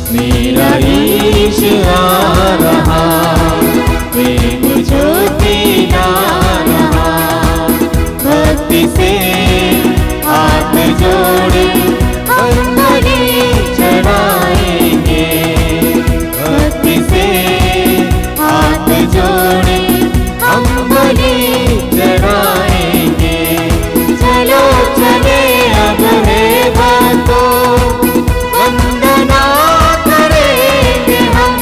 मेरा ईश आ रहा, प्रेम ज्योति ला रहा। भक्ति से हाथ जोड़े हम बलि चढ़ाएंगे, भक्ति से हाथ जोड़े हम बलि चढ़ाएंगे। चलो चले अब है भक्तों, वंदना करेंगे हम,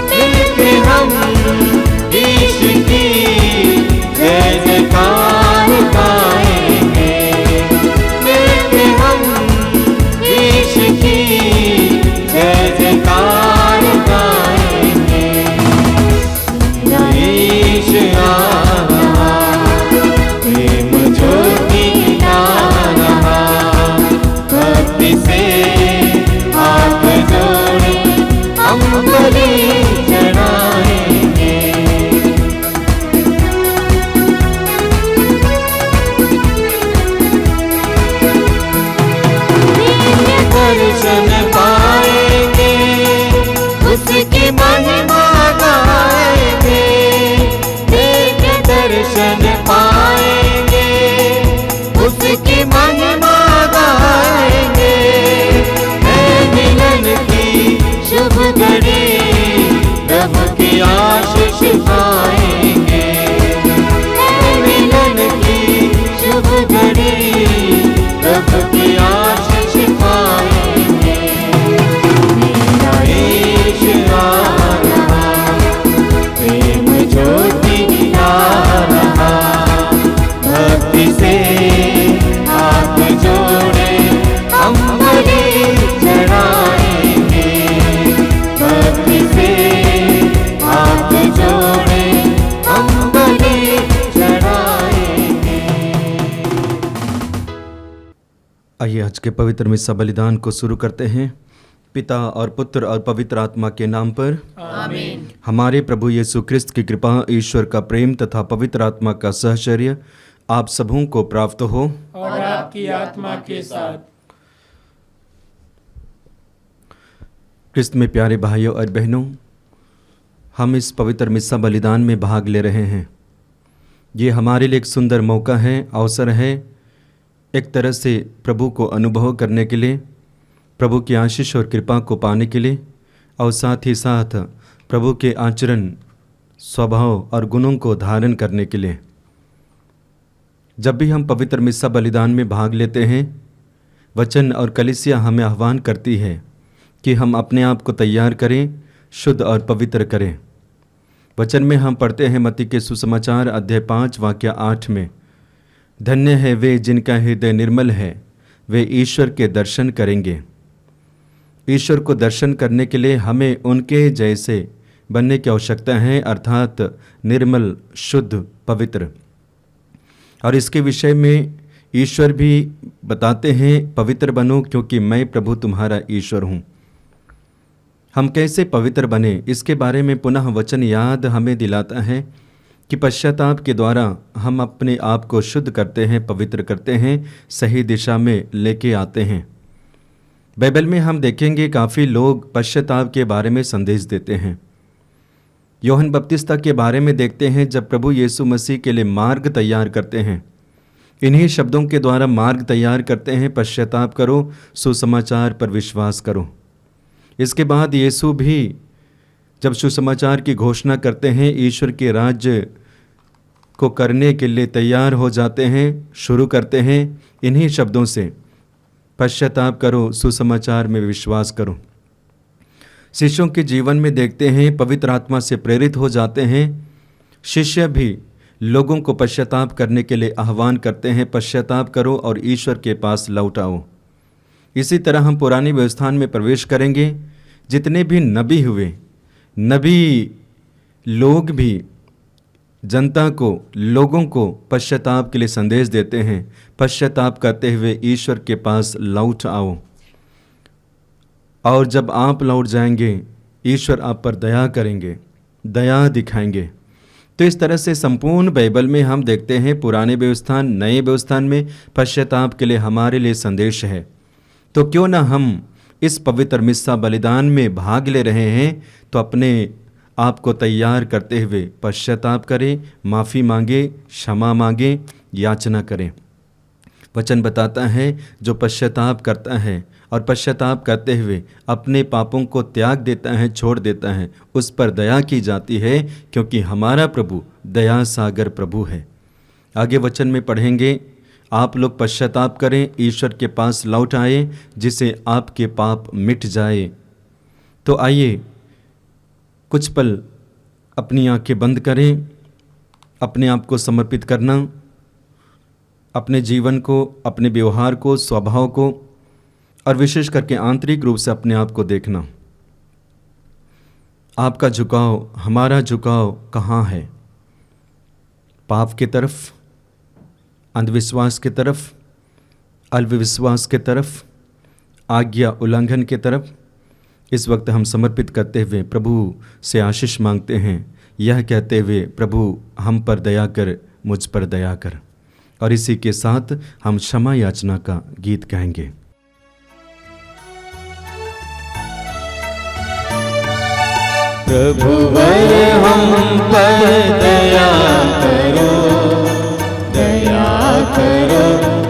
मिलके हम ईश की जय जयकार गाएंगे, मिलके हम ईश की जय जयकार गाएंगे। मेरा ईश आ रहा, प्रेम ज्योति ला रहा। भक्ति से हाथ जोड़े हम बलि चढ़ाएंगे। दर्शन पाएंगे, उसकी महिमा गाएंगे। दिव्य दर्शन पाएंगे, उसकी महिमा गाएंगे। है मिलन की शुभ घड़ी, प्रभु की आशीष पाएंगे। है मिलन की शुभ घड़ी, प्रभु की आशीष पाएंगे। मेरा ईश आ रहा, प्रेम ज्योति ला रहा। भक्ति से हाथ जोड़े हम बलि चढ़ाएंगे, भक्ति से हाथ जोड़े हम बलि चढ़ाएंगे। आइए आज के पवित्र मिस्सा बलिदान को शुरू करते हैं। पिता और पुत्र और पवित्र आत्मा के नाम पर आमीन। हमारे प्रभु यीशु क्रिस्त की कृपा, ईश्वर का प्रेम तथा पवित्र आत्मा का सहचर्य आप सबों को प्राप्त हो। और आपकी आत्मा के साथ। क्रिस्त में प्यारे भाइयों और बहनों, हम इस पवित्र मिस्सा बलिदान में भाग ले रहे हैं। ये हमारे लिए एक सुंदर मौका है, अवसर है, एक तरह से प्रभु को अनुभव करने के लिए, प्रभु की आशीष और कृपा को पाने के लिए, और साथ ही साथ प्रभु के आचरण, स्वभाव और गुणों को धारण करने के लिए। जब भी हम पवित्र मिस्सा बलिदान में भाग लेते हैं, वचन और कलीसिया हमें आह्वान करती है कि हम अपने आप को तैयार करें, शुद्ध और पवित्र करें। वचन में हम पढ़ते हैं मत्ती के सुसमाचार अध्याय 5 वाक्य 8 में, धन्य है वे जिनका हृदय निर्मल है, वे ईश्वर के दर्शन करेंगे। ईश्वर को दर्शन करने के लिए हमें उनके जैसे बनने की आवश्यकता है, अर्थात निर्मल, शुद्ध, पवित्र। और इसके विषय में ईश्वर भी बताते हैं, पवित्र बनो क्योंकि मैं प्रभु तुम्हारा ईश्वर हूँ। हम कैसे पवित्र बने, इसके बारे में पुनः वचन याद हमें दिलाता है कि पश्चाताप के द्वारा हम अपने आप को शुद्ध करते हैं, पवित्र करते हैं, सही दिशा में लेके आते हैं। बाइबल में हम देखेंगे काफ़ी लोग पश्चाताप के बारे में संदेश देते हैं। यूहन्ना बपतिस्ता के बारे में देखते हैं, जब प्रभु यीशु मसीह के लिए मार्ग तैयार करते हैं, इन्हीं शब्दों के द्वारा मार्ग तैयार करते हैं, पश्चाताप करो, सुसमाचार पर विश्वास करो। इसके बाद यीशु भी जब सुसमाचार की घोषणा करते हैं, ईश्वर के राज्य को करने के लिए तैयार हो जाते हैं, शुरू करते हैं इन्हीं शब्दों से, पश्चाताप करो, सुसमाचार में विश्वास करो। शिष्यों के जीवन में देखते हैं, पवित्र आत्मा से प्रेरित हो जाते हैं। शिष्य भी लोगों को पश्चाताप करने के लिए आह्वान करते हैं, पश्चाताप करो और ईश्वर के पास लौट आओ। इसी तरह हम पुरानी व्यवस्था में प्रवेश करेंगे। जितने भी नबी हुए, नबी लोग भी जनता को, लोगों को पश्चाताप के लिए संदेश देते हैं, पश्चाताप करते हुए ईश्वर के पास लौट आओ। और जब आप लौट जाएंगे, ईश्वर आप पर दया करेंगे, दया दिखाएंगे। तो इस तरह से संपूर्ण बाइबल में हम देखते हैं, पुराने व्यवस्था, नए व्यवस्था में पश्चाताप के लिए हमारे लिए संदेश है। तो क्यों ना हम इस पवित्र मिस्सा बलिदान में भाग ले रहे हैं तो अपने आप को तैयार करते हुए पश्चाताप करें, माफ़ी मांगे, क्षमा मांगे, याचना करें। वचन बताता है जो पश्चाताप करता है और पश्चाताप करते हुए अपने पापों को त्याग देता है, छोड़ देता है, उस पर दया की जाती है, क्योंकि हमारा प्रभु दया सागर प्रभु है। आगे वचन में पढ़ेंगे, आप लोग पश्चाताप करें, ईश्वर के पास लौट आए, जिसे आपके पाप मिट जाए। तो आइए कुछ पल अपनी आंखें बंद करें, अपने आप को समर्पित करना, अपने जीवन को, अपने व्यवहार को, स्वभाव को और विशेष करके आंतरिक रूप से अपने आप को देखना। आपका झुकाव, हमारा झुकाव कहाँ है? पाप की तरफ, अंधविश्वास की तरफ, अल्पविश्वास की तरफ, आज्ञा उल्लंघन की तरफ? इस वक्त हम समर्पित करते हुए प्रभु से आशीष मांगते हैं, यह कहते हुए, प्रभु हम पर दया कर, मुझ पर दया कर। और इसी के साथ हम क्षमा याचना का गीत गाएंगे। प्रभुवर हम पर दया करो, दया करो,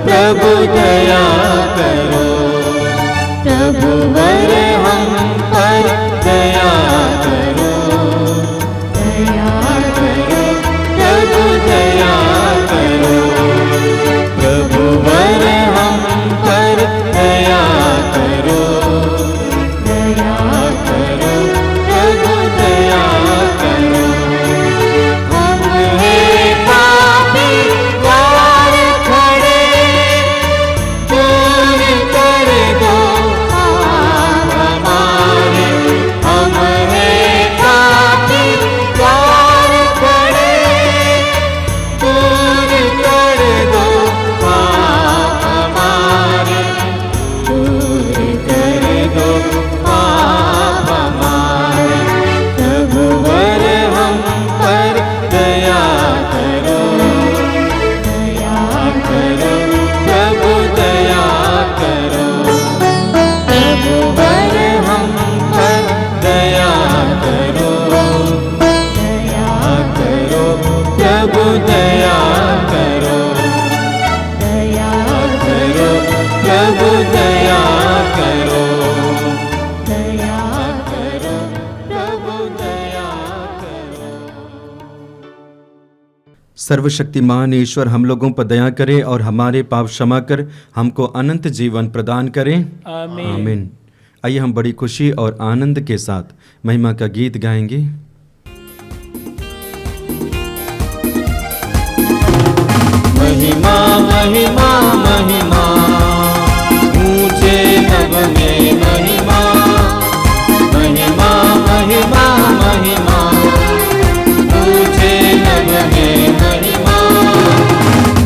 प्रभु दया करो। प्रभुवर हम पर दया करो, दया करो, प्रभु दया करो। प्रभुवर हम पर दया करो, दया करो, प्रभु दया करो। हम हैं पापी द्वार खड़े, दूर कर दो पाप हमारे। हम हैं पापी द्वार खड़े, दूर कर दो पाप हमारे, दूर कर दो पाप हमारे। प्रभुवर हम पर दया करो, दया करो, प्रभु दया करो। प्रभुवर हम पर दया करो, दया करो, प्रभु दया करो, दया करो, प्रभु दया करो, दया करो, प्रभु दया करो। सर्वशक्तिमान ईश्वर हम लोगों पर दया करे और हमारे पाप क्षमा कर हमको अनंत जीवन प्रदान करें। आमीन। आमीन। आइए हम बड़ी खुशी और आनंद के साथ महिमा का गीत गाएंगे। महिमा महिमा महिमा, ऊंचे नभ में महिमा, महिमा महिमा महिमा, ऊंचे नभ में महिमा।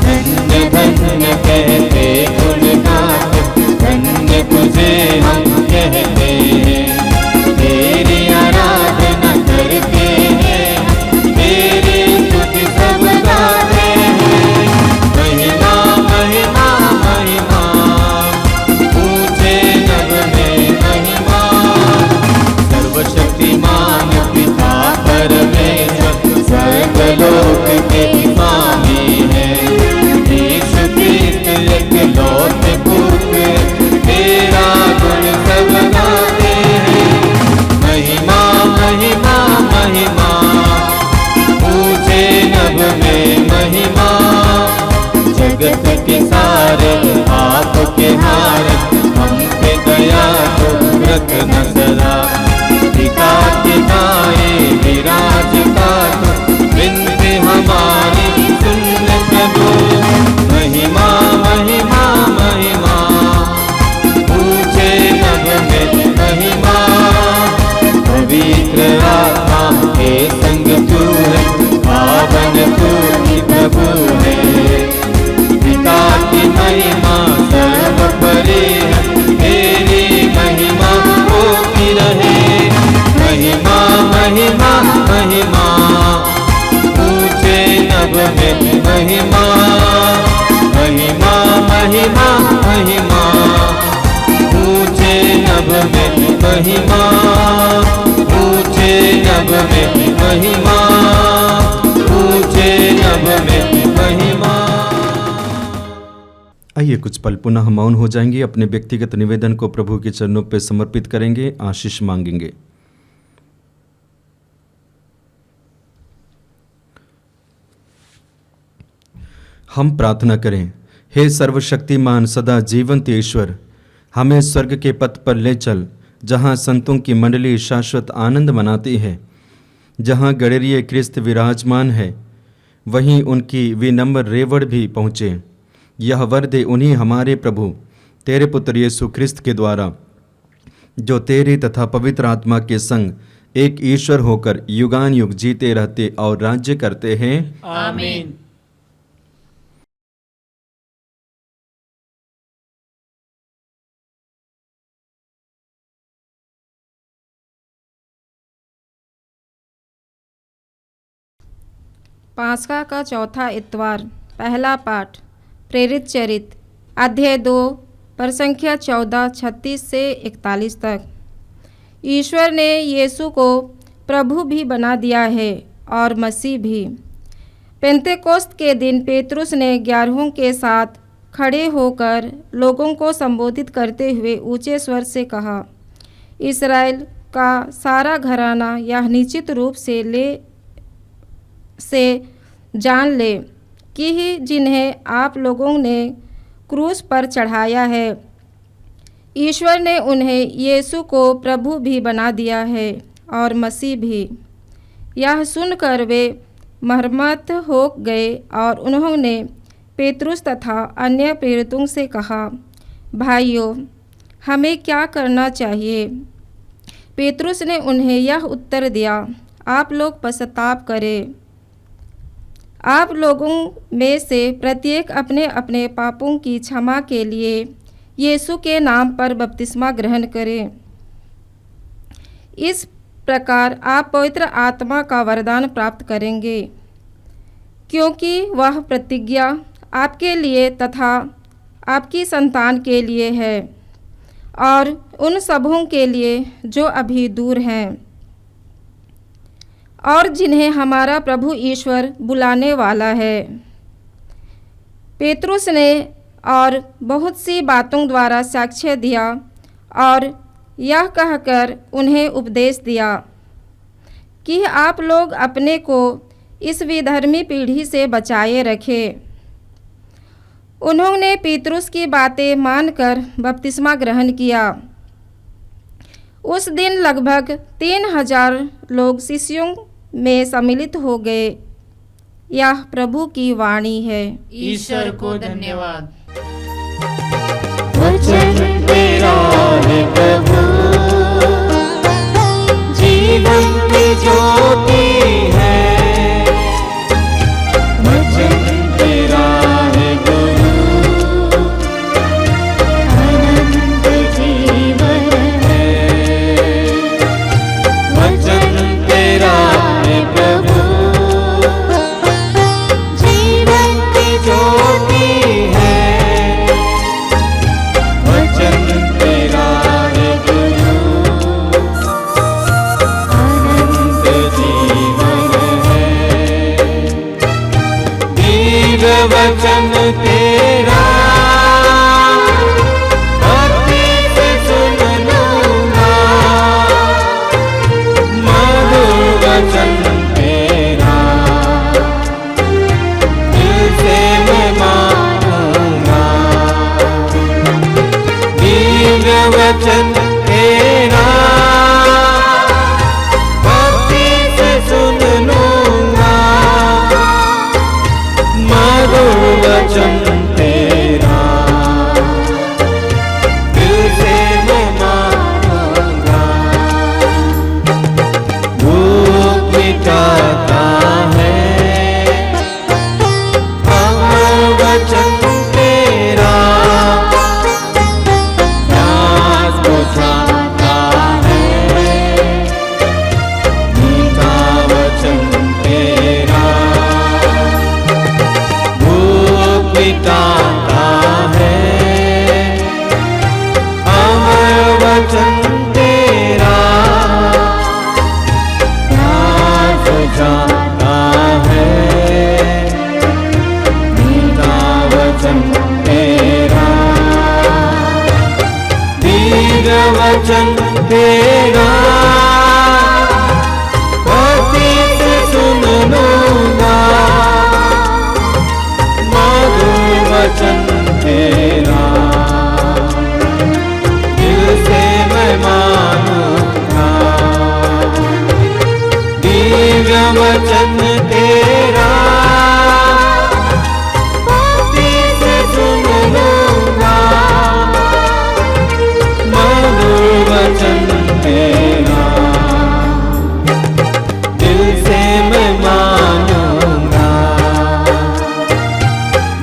धन्य धन्य कहते गुण गाते, धन्य तुझे हम कहते हैं। तेरी आराधना करते हैं, तेरी स्तुति सब गाते हैं। महिमा महिमा महिमा, ऊंचे नभ में महिमा। सर्वशक्तिमान पिता परमेश्वर, सर्वलोक के स्वामी है। यीशु क्रिस्त एकलौते पुत्र, तेरा गुण कुछ पल पुनः मौन हो जाएंगे, अपने व्यक्तिगत निवेदन को प्रभु के चरणों पर समर्पित करेंगे, आशीष मांगेंगे। हम प्रार्थना करें। हे सर्वशक्तिमान सदा जीवंत ईश्वर, हमें स्वर्ग के पथ पर ले चल, जहाँ संतों की मंडली शाश्वत आनंद मनाती है। जहाँ गडरिये क्रिस्त विराजमान है, वहीं उनकी विनम्र रेवड़ भी पहुँचे। यह वर दे उन्हीं हमारे प्रभु तेरे पुत्र यीशु क्रिस्त के द्वारा, जो तेरे तथा पवित्र आत्मा के संग एक ईश्वर होकर युगान युग जीते रहते और राज्य करते हैं। आमीन। पास्का का चौथा इतवार। पहला पाठ प्रेरित चरित अध्याय 2 पर संख्या 14, 36 से 41 तक। ईश्वर ने यीशु को प्रभु भी बना दिया है और मसीह भी। पेंतेकोस्त के दिन पेतरुस ने 11 के साथ खड़े होकर लोगों को संबोधित करते हुए ऊंचे स्वर से कहा, इस्राएल का सारा घराना यह निश्चित रूप से जान ले कि जिन्हें आप लोगों ने क्रूस पर चढ़ाया है, ईश्वर ने उन्हें यीशु को प्रभु भी बना दिया है और मसीह भी। यह सुनकर वे मर्माहत हो गए और उन्होंने पेतरुस तथा अन्य प्रेरितों से कहा, भाइयों, हमें क्या करना चाहिए? पेतरुस ने उन्हें यह उत्तर दिया, आप लोग पश्चाताप करें। आप लोगों में से प्रत्येक अपने अपने पापों की क्षमा के लिए यीशु के नाम पर बपतिस्मा ग्रहण करें। इस प्रकार आप पवित्र आत्मा का वरदान प्राप्त करेंगे, क्योंकि वह प्रतिज्ञा आपके लिए तथा आपकी संतान के लिए है और उन सबों के लिए जो अभी दूर हैं और जिन्हें हमारा प्रभु ईश्वर बुलाने वाला है। पेतरुस ने और बहुत सी बातों द्वारा साक्ष्य दिया और यह कहकर उन्हें उपदेश दिया कि आप लोग अपने को इस विधर्मी पीढ़ी से बचाए रखें। उन्होंने पेतरुस की बातें मानकर बपतिस्मा ग्रहण किया। उस दिन लगभग 3000 लोग शिष्यों में सम्मिलित हो गए। यह प्रभु की वाणी है। ईश्वर को धन्यवाद। वचन तेरा है प्रभु, जीवन की ज्योति है। वचन तेरा है गुरु, अनंत जीवन है। वचन तेरा है प्रभु, जीवन की ज्योति है। वचन तेरा है गुरु, अनंत जीवन है। दिव्य वचन तेरा भक्ति से सुन लूंगा। मधुर वचन तेरा दिल से मैं मानूंगा। दिव्य वचन तेरा भक्ति से सुन लूंगा। मधुर वचन तेरा दिल से मैं मानूंगा। भूख मिटाता है अमर वचन तेरा, प्यास बुझाता वचन तेरा भक्ति से सुन लूंगा, मधुर वचन तेरा दिल से मैं मानूंगा। दिव्य वचन तेरा भक्ति से सुन लूंगा, मधुर वचन तेरा दिल से मैं मानूंगा,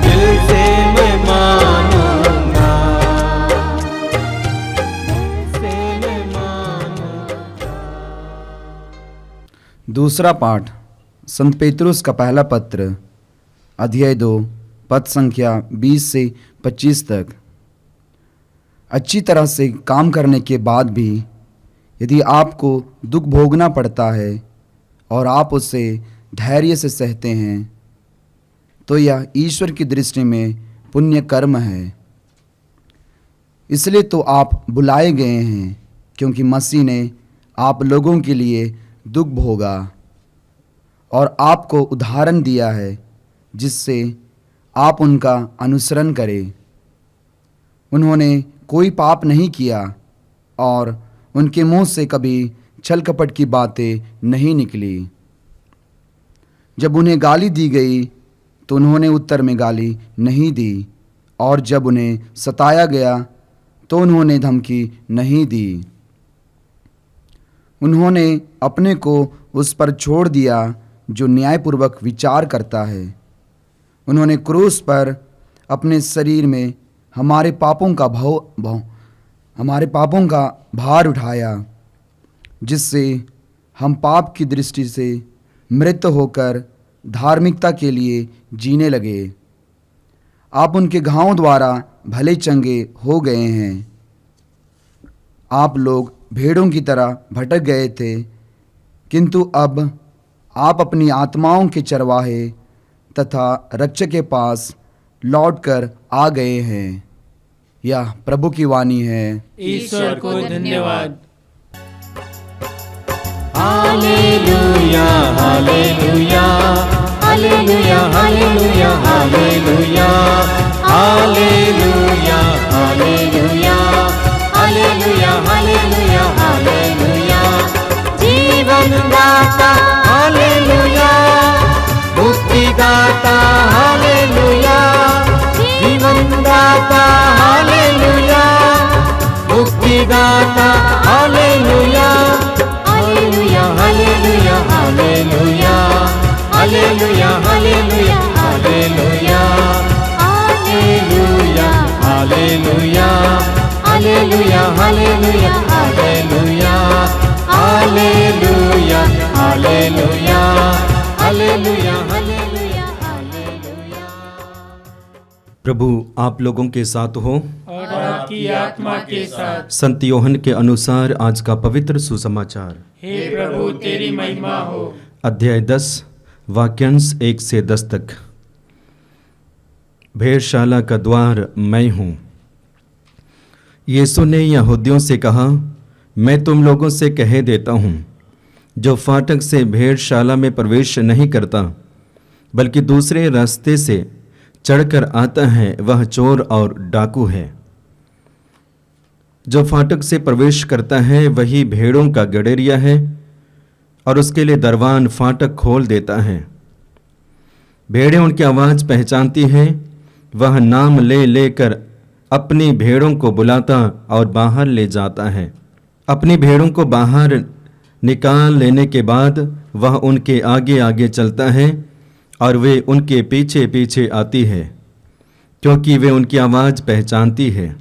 दिल से मैं मानूंगा, दिल से मैं मानूंगा। दूसरा पाठ संत पेतरुस का पहला पत्र अध्याय 2 पद संख्या 20 से 25 तक। अच्छी तरह से काम करने के बाद भी यदि आपको दुख भोगना पड़ता है और आप उसे धैर्य से सहते हैं तो यह ईश्वर की दृष्टि में पुण्य कर्म है। इसलिए तो आप बुलाए गए हैं, क्योंकि मसीह ने आप लोगों के लिए दुख भोगा और आपको उदाहरण दिया है जिससे आप उनका अनुसरण करें। उन्होंने कोई पाप नहीं किया और उनके मुंह से कभी छल कपट की बातें नहीं निकली। जब उन्हें गाली दी गई तो उन्होंने उत्तर में गाली नहीं दी, और जब उन्हें सताया गया तो उन्होंने धमकी नहीं दी। उन्होंने अपने को उस पर छोड़ दिया जो न्यायपूर्वक विचार करता है। उन्होंने क्रूस पर अपने शरीर में हमारे पापों का भार उठाया, जिससे हम पाप की दृष्टि से मृत होकर धार्मिकता के लिए जीने लगे। आप उनके घावों द्वारा भले चंगे हो गए हैं। आप लोग भेड़ों की तरह भटक गए थे, किंतु अब आप अपनी आत्माओं के चरवाहे तथा रक्षक के पास लौटकर आ गए हैं। यह प्रभु की वाणी है। ईश्वर को धन्यवाद। Hallelujah hallelujah hallelujah hallelujah hallelujah hallelujah hallelujah hallelujah hallelujah hallelujah. जीवन दाता हालेलुया, मुक्ति दाता हालेलुया, जीवन दाता हालेलुया, मुक्ति दाता hallelujah hallelujah hallelujah hallelujah hallelujah hallelujah hallelujah hallelujah hallelujah hallelujah hallelujah hallelujah hallelujah hallelujah hallelujah hallelujah hallelujah. प्रभु आप लोगों के साथ हो और आपकी आत्मा के साथ। संत योहन के अनुसार आज का पवित्र सुसमाचार। हे प्रभु तेरी महिमा हो। अध्याय 10 वाक्यांश 1 से 10 तक। भेड़शाला का द्वार मैं हूँ। यीशु ने यहूदियों से कहा, मैं तुम लोगों से कह देता हूँ, जो फाटक से भेड़शाला में प्रवेश नहीं करता बल्कि दूसरे रास्ते से चढ़कर आता है, वह चोर और डाकू है। जो फाटक से प्रवेश करता है वही भेड़ों का गड़ेरिया है, और उसके लिए दरवान फाटक खोल देता है। भेड़ें उनकी आवाज़ पहचानती हैं, वह नाम ले लेकर अपनी भेड़ों को बुलाता और बाहर ले जाता है। अपनी भेड़ों को बाहर निकाल लेने के बाद वह उनके आगे आगे चलता है और वे उनके पीछे पीछे आती है, क्योंकि वे उनकी आवाज़ पहचानती है।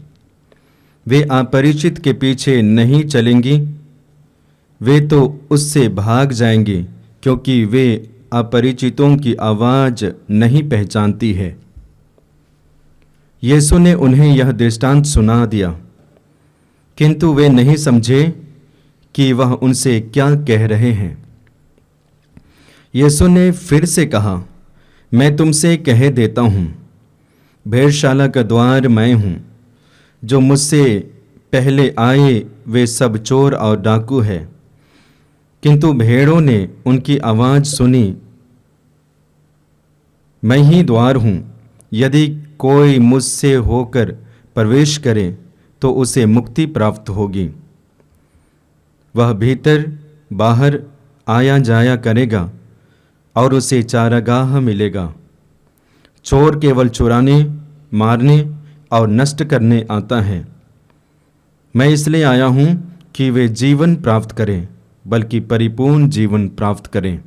वे अपरिचित के पीछे नहीं चलेंगी, वे तो उससे भाग जाएंगी, क्योंकि वे अपरिचितों की आवाज़ नहीं पहचानती है। यीशु ने उन्हें यह दृष्टांत सुना दिया, किंतु वे नहीं समझे कि वह उनसे क्या कह रहे हैं। यीशु ने फिर से कहा, मैं तुमसे कह देता हूँ, भेड़शाला का द्वार मैं हूँ। जो मुझसे पहले आए वे सब चोर और डाकू है, किंतु भेड़ों ने उनकी आवाज़ सुनी। मैं ही द्वार हूँ, यदि कोई मुझसे होकर प्रवेश करे तो उसे मुक्ति प्राप्त होगी। वह भीतर बाहर आया जाया करेगा और उसे चारागाह मिलेगा। चोर केवल चुराने, मारने और नष्ट करने आता है। मैं इसलिए आया हूँ कि वे जीवन प्राप्त करें, बल्कि परिपूर्ण जीवन प्राप्त करें।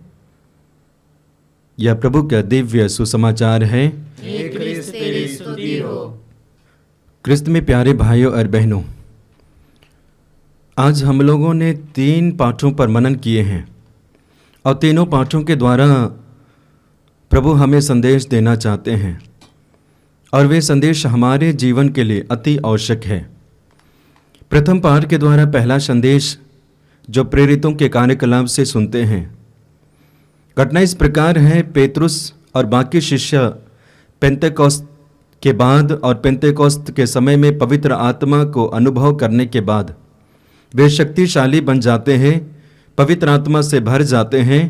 यह प्रभु का दिव्य सुसमाचार है। हे क्रिस्त तेरी स्तुति हो। क्रिस्त में प्यारे भाइयों और बहनों, आज हम लोगों ने 3 पाठों पर मनन किए हैं और तीनों पाठों के द्वारा प्रभु हमें संदेश देना चाहते हैं और वे संदेश हमारे जीवन के लिए अति आवश्यक है। प्रथम पाठ के द्वारा पहला संदेश जो प्रेरितों के कार्यकलाप से सुनते हैं, घटना इस प्रकार है। पेतरुस और बाकी शिष्य पेंतेकोस्त के बाद और पेंतेकोस्त के समय में पवित्र आत्मा को अनुभव करने के बाद वे शक्तिशाली बन जाते हैं, पवित्र आत्मा से भर जाते हैं,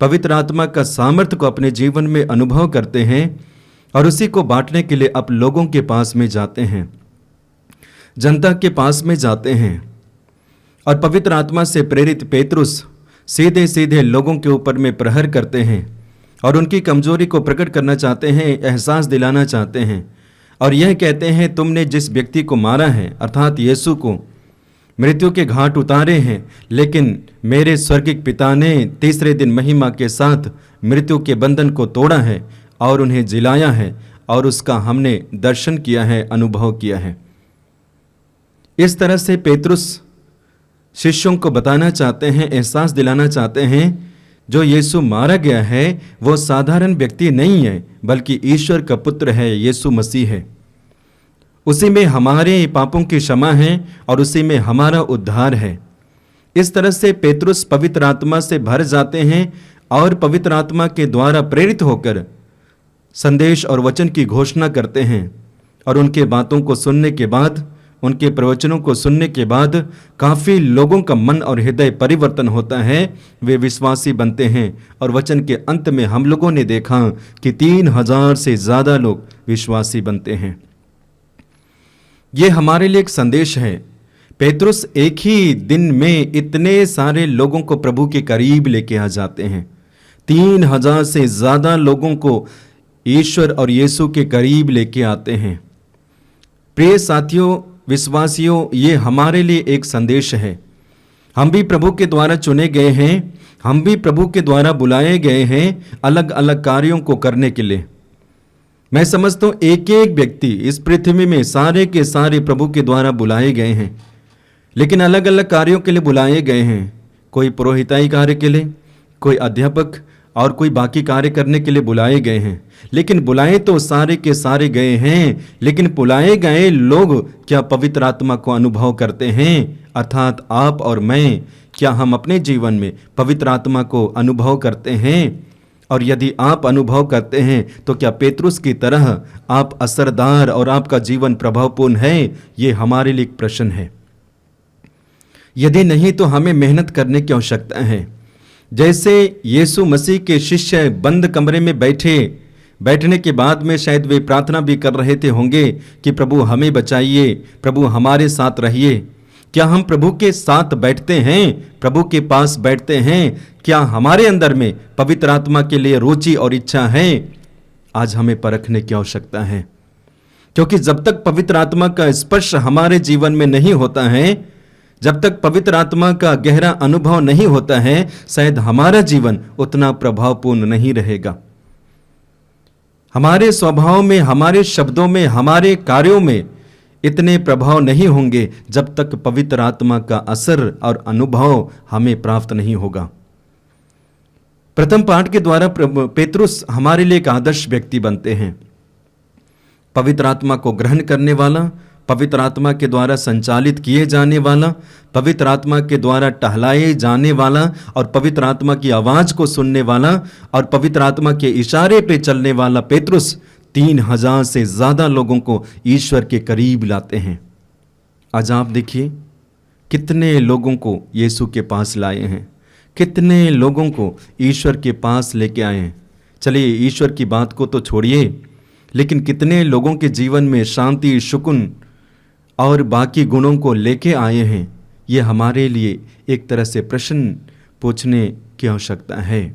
पवित्र आत्मा का सामर्थ्य को अपने जीवन में अनुभव करते हैं और उसी को बांटने के लिए अब लोगों के पास में जाते हैं, जनता के पास में जाते हैं। और पवित्र आत्मा से प्रेरित पेतरुस सीधे सीधे लोगों के ऊपर में प्रहार करते हैं और उनकी कमजोरी को प्रकट करना चाहते हैं, एहसास दिलाना चाहते हैं और यह कहते हैं, तुमने जिस व्यक्ति को मारा है अर्थात यीशु को मृत्यु के घाट उतारे हैं, लेकिन मेरे स्वर्गिक पिता ने तीसरे दिन महिमा के साथ मृत्यु के बंधन को तोड़ा है और उन्हें जिलाया है और उसका हमने दर्शन किया है, अनुभव किया है। इस तरह से पेतरुस शिष्यों को बताना चाहते हैं, एहसास दिलाना चाहते हैं, जो यीशु मारा गया है वो साधारण व्यक्ति नहीं है, बल्कि ईश्वर का पुत्र है, यीशु मसीह है। उसी में हमारे पापों की क्षमा है और उसी में हमारा उद्धार है। इस तरह से पेतरुस पवित्र आत्मा से भर जाते हैं और पवित्र आत्मा के द्वारा प्रेरित होकर संदेश और वचन की घोषणा करते हैं और उनके बातों को सुनने के बाद, उनके प्रवचनों को सुनने के बाद काफ़ी लोगों का मन और हृदय परिवर्तन होता है, वे विश्वासी बनते हैं और वचन के अंत में हम लोगों ने देखा कि 3000 से ज़्यादा लोग विश्वासी बनते हैं। ये हमारे लिए एक संदेश है। पेतरुस एक ही दिन में इतने सारे लोगों को प्रभु के करीब लेके आ जाते हैं। 3000 से ज़्यादा लोगों को ईश्वर और यीशु के करीब लेके आते हैं। प्रिय साथियों, विश्वासियों, ये हमारे लिए एक संदेश है। हम भी प्रभु के द्वारा चुने गए हैं, हम भी प्रभु के द्वारा बुलाए गए हैं अलग अलग कार्यों को करने के लिए। मैं समझता हूँ एक एक व्यक्ति इस पृथ्वी में सारे के सारे प्रभु के द्वारा बुलाए गए हैं, लेकिन अलग अलग कार्यों के लिए बुलाए गए हैं। कोई पुरोहिताई कार्य के लिए, कोई अध्यापक और कोई बाकी कार्य करने के लिए बुलाए गए हैं। लेकिन बुलाए तो सारे के सारे गए हैं, लेकिन बुलाए गए लोग क्या पवित्र आत्मा को अनुभव करते हैं? अर्थात आप और मैं, क्या हम अपने जीवन में पवित्र आत्मा को अनुभव करते हैं? और यदि आप अनुभव करते हैं तो क्या पेतरुस की तरह आप असरदार और आपका जीवन प्रभावपूर्ण है? ये हमारे लिए एक प्रश्न है। यदि नहीं तो हमें मेहनत करने की आवश्यकता है। जैसे यीशु मसीह के शिष्य बंद कमरे में बैठने के बाद में शायद वे प्रार्थना भी कर रहे थे होंगे कि प्रभु हमें बचाइए, प्रभु हमारे साथ रहिए। क्या हम प्रभु के साथ बैठते हैं, प्रभु के पास बैठते हैं? क्या हमारे अंदर में पवित्र आत्मा के लिए रुचि और इच्छा है? आज हमें परखने की आवश्यकता है, क्योंकि जब तक पवित्र आत्मा का स्पर्श हमारे जीवन में नहीं होता है, जब तक पवित्र आत्मा का गहरा अनुभव नहीं होता है, शायद हमारा जीवन उतना प्रभावपूर्ण नहीं रहेगा। हमारे स्वभाव में, हमारे शब्दों में, हमारे कार्यों में इतने प्रभाव नहीं होंगे जब तक पवित्र आत्मा का असर और अनुभव हमें प्राप्त नहीं होगा। प्रथम पाठ के द्वारा पेतरुस हमारे लिए एक आदर्श व्यक्ति बनते हैं। पवित्र आत्मा को ग्रहण करने वाला, पवित्र आत्मा के द्वारा संचालित किए जाने वाला, पवित्र आत्मा के द्वारा टहलाए जाने वाला और पवित्र आत्मा की आवाज़ को सुनने वाला और पवित्र आत्मा के इशारे पे चलने वाला पेतरुस 3000 से ज़्यादा लोगों को ईश्वर के करीब लाते हैं। आज आप देखिए कितने लोगों को यीशु के पास लाए हैं, कितने लोगों को ईश्वर के पास लेके आए हैं। चलिए ईश्वर की बात को तो छोड़िए, लेकिन कितने लोगों के जीवन में शांति, सुकून और बाकी गुणों को लेके आए हैं, ये हमारे लिए एक तरह से प्रश्न पूछने की आवश्यकता है।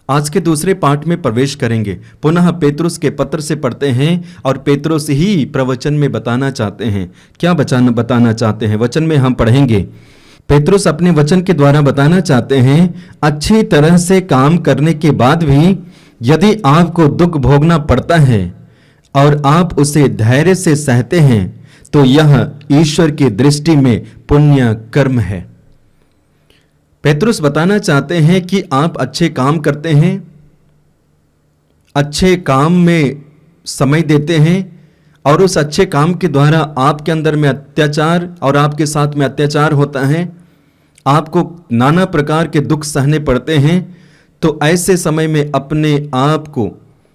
आज के दूसरे पाठ में प्रवेश करेंगे। पुनः पेतरुस के पत्र से पढ़ते हैं और पेतरुस ही प्रवचन में बताना चाहते हैं। क्या बताना चाहते हैं? वचन में हम पढ़ेंगे। पेतरुस अपने वचन के द्वारा बताना चाहते हैं, अच्छी तरह से काम करने के बाद भी यदि आपको दुख भोगना पड़ता है और आप उसे धैर्य से सहते हैं तो यह ईश्वर की दृष्टि में पुण्य कर्म है। पेतरुस बताना चाहते हैं कि आप अच्छे काम करते हैं, अच्छे काम में समय देते हैं और उस अच्छे काम के द्वारा आपके अंदर में अत्याचार और आपके साथ में अत्याचार होता है, आपको नाना प्रकार के दुख सहने पड़ते हैं, तो ऐसे समय में अपने आप को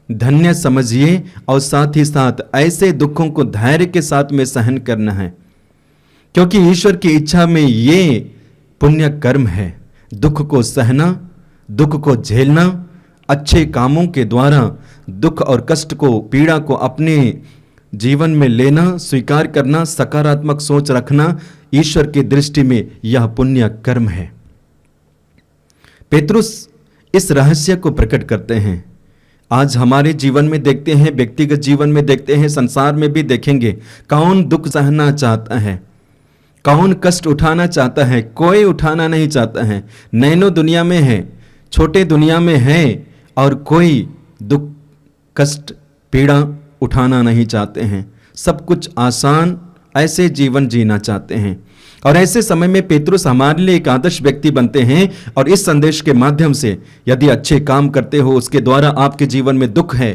धन्य समझिए और साथ ही साथ ऐसे दुखों को धैर्य के साथ में सहन करना है, क्योंकि ईश्वर की इच्छा में ये पुण्य कर्म है। दुख को सहना, दुख को झेलना, अच्छे कामों के द्वारा दुख और कष्ट को, पीड़ा को अपने जीवन में लेना, स्वीकार करना, सकारात्मक सोच रखना, ईश्वर की दृष्टि में यह पुण्य कर्म है। पेतरुस इस रहस्य को प्रकट करते हैं। आज हमारे जीवन में देखते हैं, व्यक्तिगत जीवन में देखते हैं, संसार में भी देखेंगे, कौन दुख सहना चाहता है, कौन कष्ट उठाना चाहता है? कोई उठाना नहीं चाहता है। नैनो दुनिया में है, छोटे दुनिया में है, और कोई दुख, कष्ट, पीड़ा उठाना नहीं चाहते हैं। सब कुछ आसान ऐसे जीवन जीना चाहते हैं। और ऐसे समय में पेतरुस हमारे लिए एक आदर्श व्यक्ति बनते हैं और इस संदेश के माध्यम से यदि अच्छे काम करते हो, उसके द्वारा आपके जीवन में दुख है,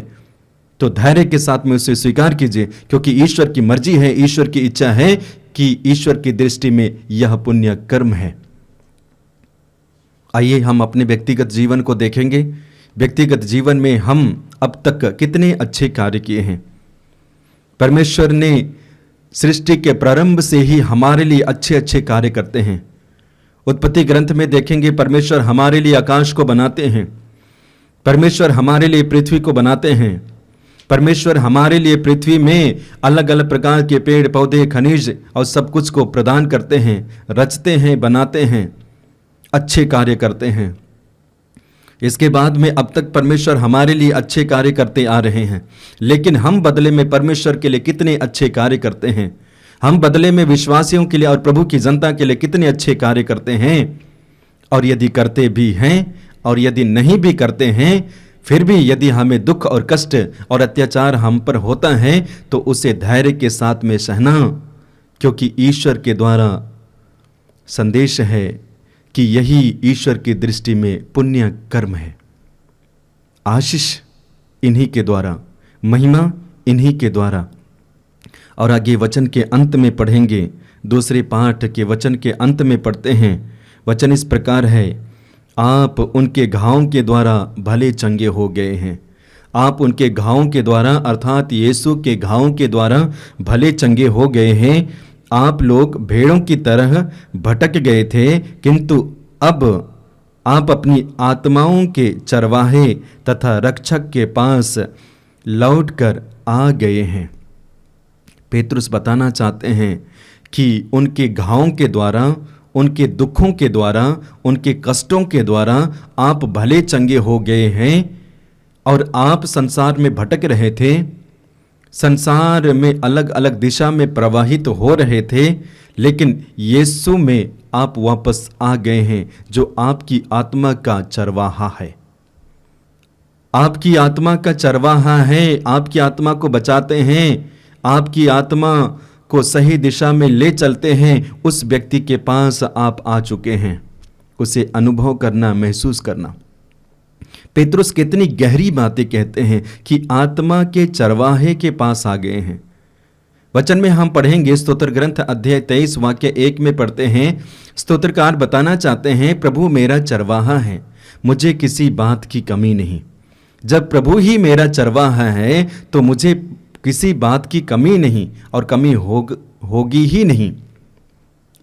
तो धैर्य के साथ में उसे स्वीकार कीजिए, क्योंकि ईश्वर की मर्जी है, ईश्वर की इच्छा है कि ईश्वर की दृष्टि में यह पुण्य कर्म है। आइए हम अपने व्यक्तिगत जीवन को देखेंगे। व्यक्तिगत जीवन में हम अब तक कितने अच्छे कार्य किए हैं। परमेश्वर ने सृष्टि के प्रारंभ से ही हमारे लिए अच्छे अच्छे कार्य करते हैं। उत्पत्ति ग्रंथ में देखेंगे, परमेश्वर हमारे लिए आकाश को बनाते हैं, परमेश्वर हमारे लिए पृथ्वी को बनाते हैं, परमेश्वर हमारे लिए पृथ्वी में अलग अलग प्रकार के पेड़ पौधे, खनिज और सब कुछ को प्रदान करते हैं, रचते हैं, बनाते हैं, अच्छे कार्य करते हैं। इसके बाद में अब तक परमेश्वर हमारे लिए अच्छे कार्य करते आ रहे हैं, लेकिन हम बदले में परमेश्वर के लिए कितने अच्छे कार्य करते हैं। हम बदले में विश्वासियों के लिए और प्रभु की जनता के लिए कितने अच्छे कार्य करते हैं। और यदि करते भी हैं और यदि नहीं भी करते हैं, फिर भी यदि हमें दुख और कष्ट और अत्याचार हम पर होता है तो उसे धैर्य के साथ में सहना, क्योंकि ईश्वर के द्वारा संदेश है कि यही ईश्वर की दृष्टि में पुण्य कर्म है। आशीष इन्हीं के द्वारा, महिमा इन्हीं के द्वारा। और आगे वचन के अंत में पढ़ेंगे, दूसरे पाठ के वचन के अंत में पढ़ते हैं। वचन इस प्रकार है, आप उनके घावों के द्वारा भले चंगे हो गए हैं। आप उनके घावों के द्वारा अर्थात यीशु के घावों के द्वारा भले चंगे हो गए हैं। आप लोग भेड़ों की तरह भटक गए थे, किंतु अब आप अपनी आत्माओं के चरवाहे तथा रक्षक के पास लौटकर आ गए हैं। पेतरुस बताना चाहते हैं कि उनके घावों के द्वारा, उनके दुखों के द्वारा, उनके कष्टों के द्वारा आप भले चंगे हो गए हैं। और आप संसार में भटक रहे थे, संसार में अलग अलग दिशा में प्रवाहित हो रहे थे, लेकिन यीशु में आप वापस आ गए हैं, जो आपकी आत्मा का चरवाहा है। आपकी आत्मा का चरवाहा है, आपकी आत्मा को बचाते हैं, आपकी आत्मा को सही दिशा में ले चलते हैं। उस व्यक्ति के पास आप आ चुके हैं, उसे अनुभव करना, महसूस करना। पेतरुस कितनी गहरी बातें कहते हैं कि आत्मा के चरवाहे के पास आ गए हैं। वचन में हम पढ़ेंगे, स्तोत्र ग्रंथ अध्याय 23 वाक्य 1 में पढ़ते हैं। स्तोत्रकार बताना चाहते हैं, प्रभु मेरा चरवाहा है, मुझे किसी बात की कमी नहीं। जब प्रभु ही मेरा चरवाहा है तो मुझे किसी बात की कमी नहीं और कमी होगी ही नहीं।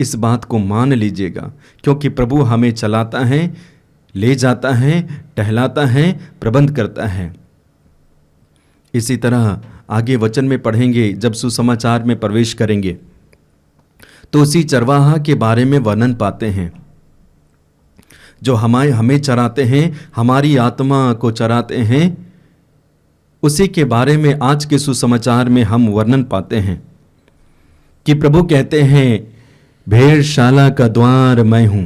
इस बात को मान लीजिएगा, क्योंकि प्रभु हमें चलाता है, ले जाता है, टहलाता है, प्रबंध करता है। इसी तरह आगे वचन में पढ़ेंगे, जब सुसमाचार में प्रवेश करेंगे तो उसी चरवाहा के बारे में वर्णन पाते हैं जो हमें चराते हैं, हमारी आत्मा को चराते हैं। उसी के बारे में आज के सुसमाचार में हम वर्णन पाते हैं कि प्रभु कहते हैं, भेड़शाला का द्वार मैं हूँ,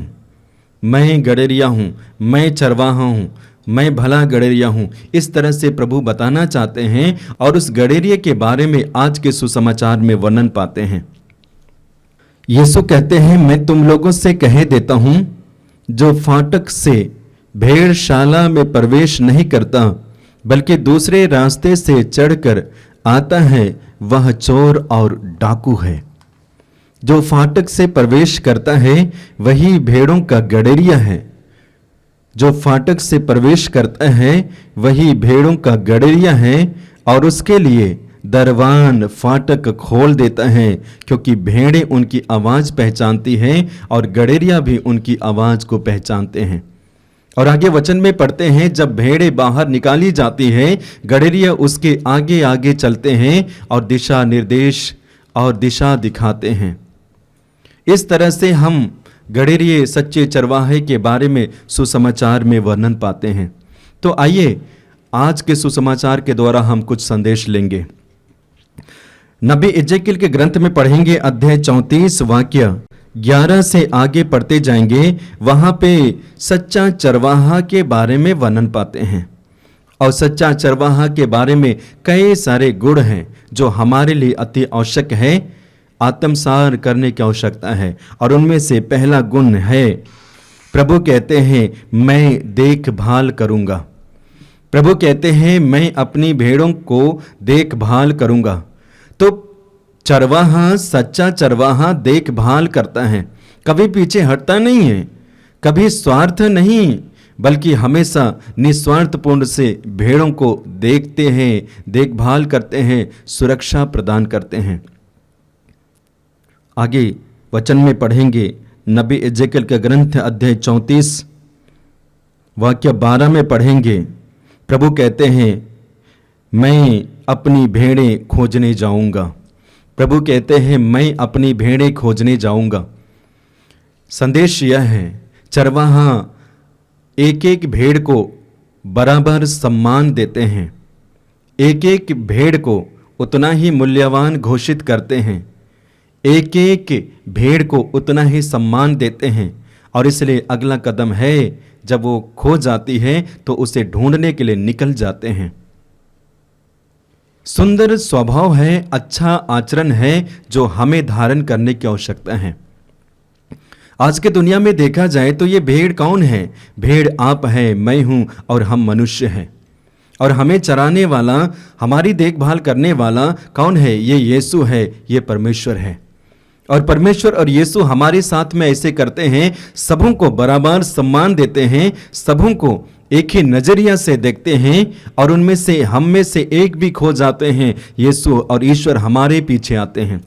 मैं गड़ेरिया हूँ, मैं चरवाहा हूँ, मैं भला गड़ेरिया हूँ। इस तरह से प्रभु बताना चाहते हैं और उस गड़ेरिये के बारे में आज के सुसमाचार में वर्णन पाते हैं। यीशु कहते हैं, मैं तुम लोगों से कह देता हूँ, जो फाटक से भेड़शाला में प्रवेश नहीं करता बल्कि दूसरे रास्ते से चढ़कर आता है, वह चोर और डाकू है। जो फाटक से प्रवेश करता है वही भेड़ों का गड़ेरिया है। जो फाटक से प्रवेश करता है वही भेड़ों का गड़ेरिया है और उसके लिए दरवान फाटक खोल देता है, क्योंकि भेड़ें उनकी आवाज़ पहचानती हैं और गड़ेरिया भी उनकी आवाज़ को पहचानते हैं। और आगे वचन में पढ़ते हैं, जब भेड़ें बाहर निकाली जाती हैं, गड़ेरिया उसके आगे आगे चलते हैं और दिशा निर्देश और दिशा दिखाते हैं। इस तरह से हम गड़ेरिये सच्चे चरवाहे के बारे में सुसमाचार में वर्णन पाते हैं। तो आइए आज के सुसमाचार के द्वारा हम कुछ संदेश लेंगे। नबी एजेकियल के ग्रंथ में पढ़ेंगे, अध्याय 34 वाक्य 11 से आगे पढ़ते जाएंगे। वहां पे सच्चा चरवाहा के बारे में वर्णन पाते हैं और सच्चा चरवाहा के बारे में कई सारे गुण हैं जो हमारे लिए अति आवश्यक है, आत्मसार करने की आवश्यकता है। और उनमें से पहला गुण है, प्रभु कहते हैं, मैं देखभाल करूंगा। प्रभु कहते हैं, मैं अपनी भेड़ों को देखभाल करूंगा। तो चरवाहा, सच्चा चरवाहा देखभाल करता है, कभी पीछे हटता नहीं है, कभी स्वार्थ नहीं, बल्कि हमेशा निस्वार्थपूर्ण से भेड़ों को देखते हैं, देखभाल करते हैं, सुरक्षा प्रदान करते हैं। आगे वचन में पढ़ेंगे, नबी एजेकियल का ग्रंथ अध्याय 34 वाक्य 12 में पढ़ेंगे। प्रभु कहते हैं, मैं अपनी भेड़ें खोजने जाऊंगा। प्रभु कहते हैं, मैं अपनी भेड़ें खोजने जाऊंगा। संदेश यह है, चरवाहा एक एक भेड़ को बराबर सम्मान देते हैं, एक एक भेड़ को उतना ही मूल्यवान घोषित करते हैं, एक एक भेड़ को उतना ही सम्मान देते हैं। और इसलिए अगला कदम है, जब वो खो जाती है तो उसे ढूंढने के लिए निकल जाते हैं। सुंदर स्वभाव है, अच्छा आचरण है जो हमें धारण करने की आवश्यकता है। आज के दुनिया में देखा जाए तो ये भेड़ कौन है? भेड़ आप है, मैं हूं और हम मनुष्य हैं। और हमें चराने वाला, हमारी देखभाल करने वाला कौन है? ये यीशु है, ये परमेश्वर है। और परमेश्वर और यीशु हमारे साथ में ऐसे करते हैं, सबों को बराबर सम्मान देते हैं, सबों को एक ही नजरिया से देखते हैं और उनमें से, हम में से एक भी खो जाते हैं, यीशु और ईश्वर हमारे पीछे आते हैं,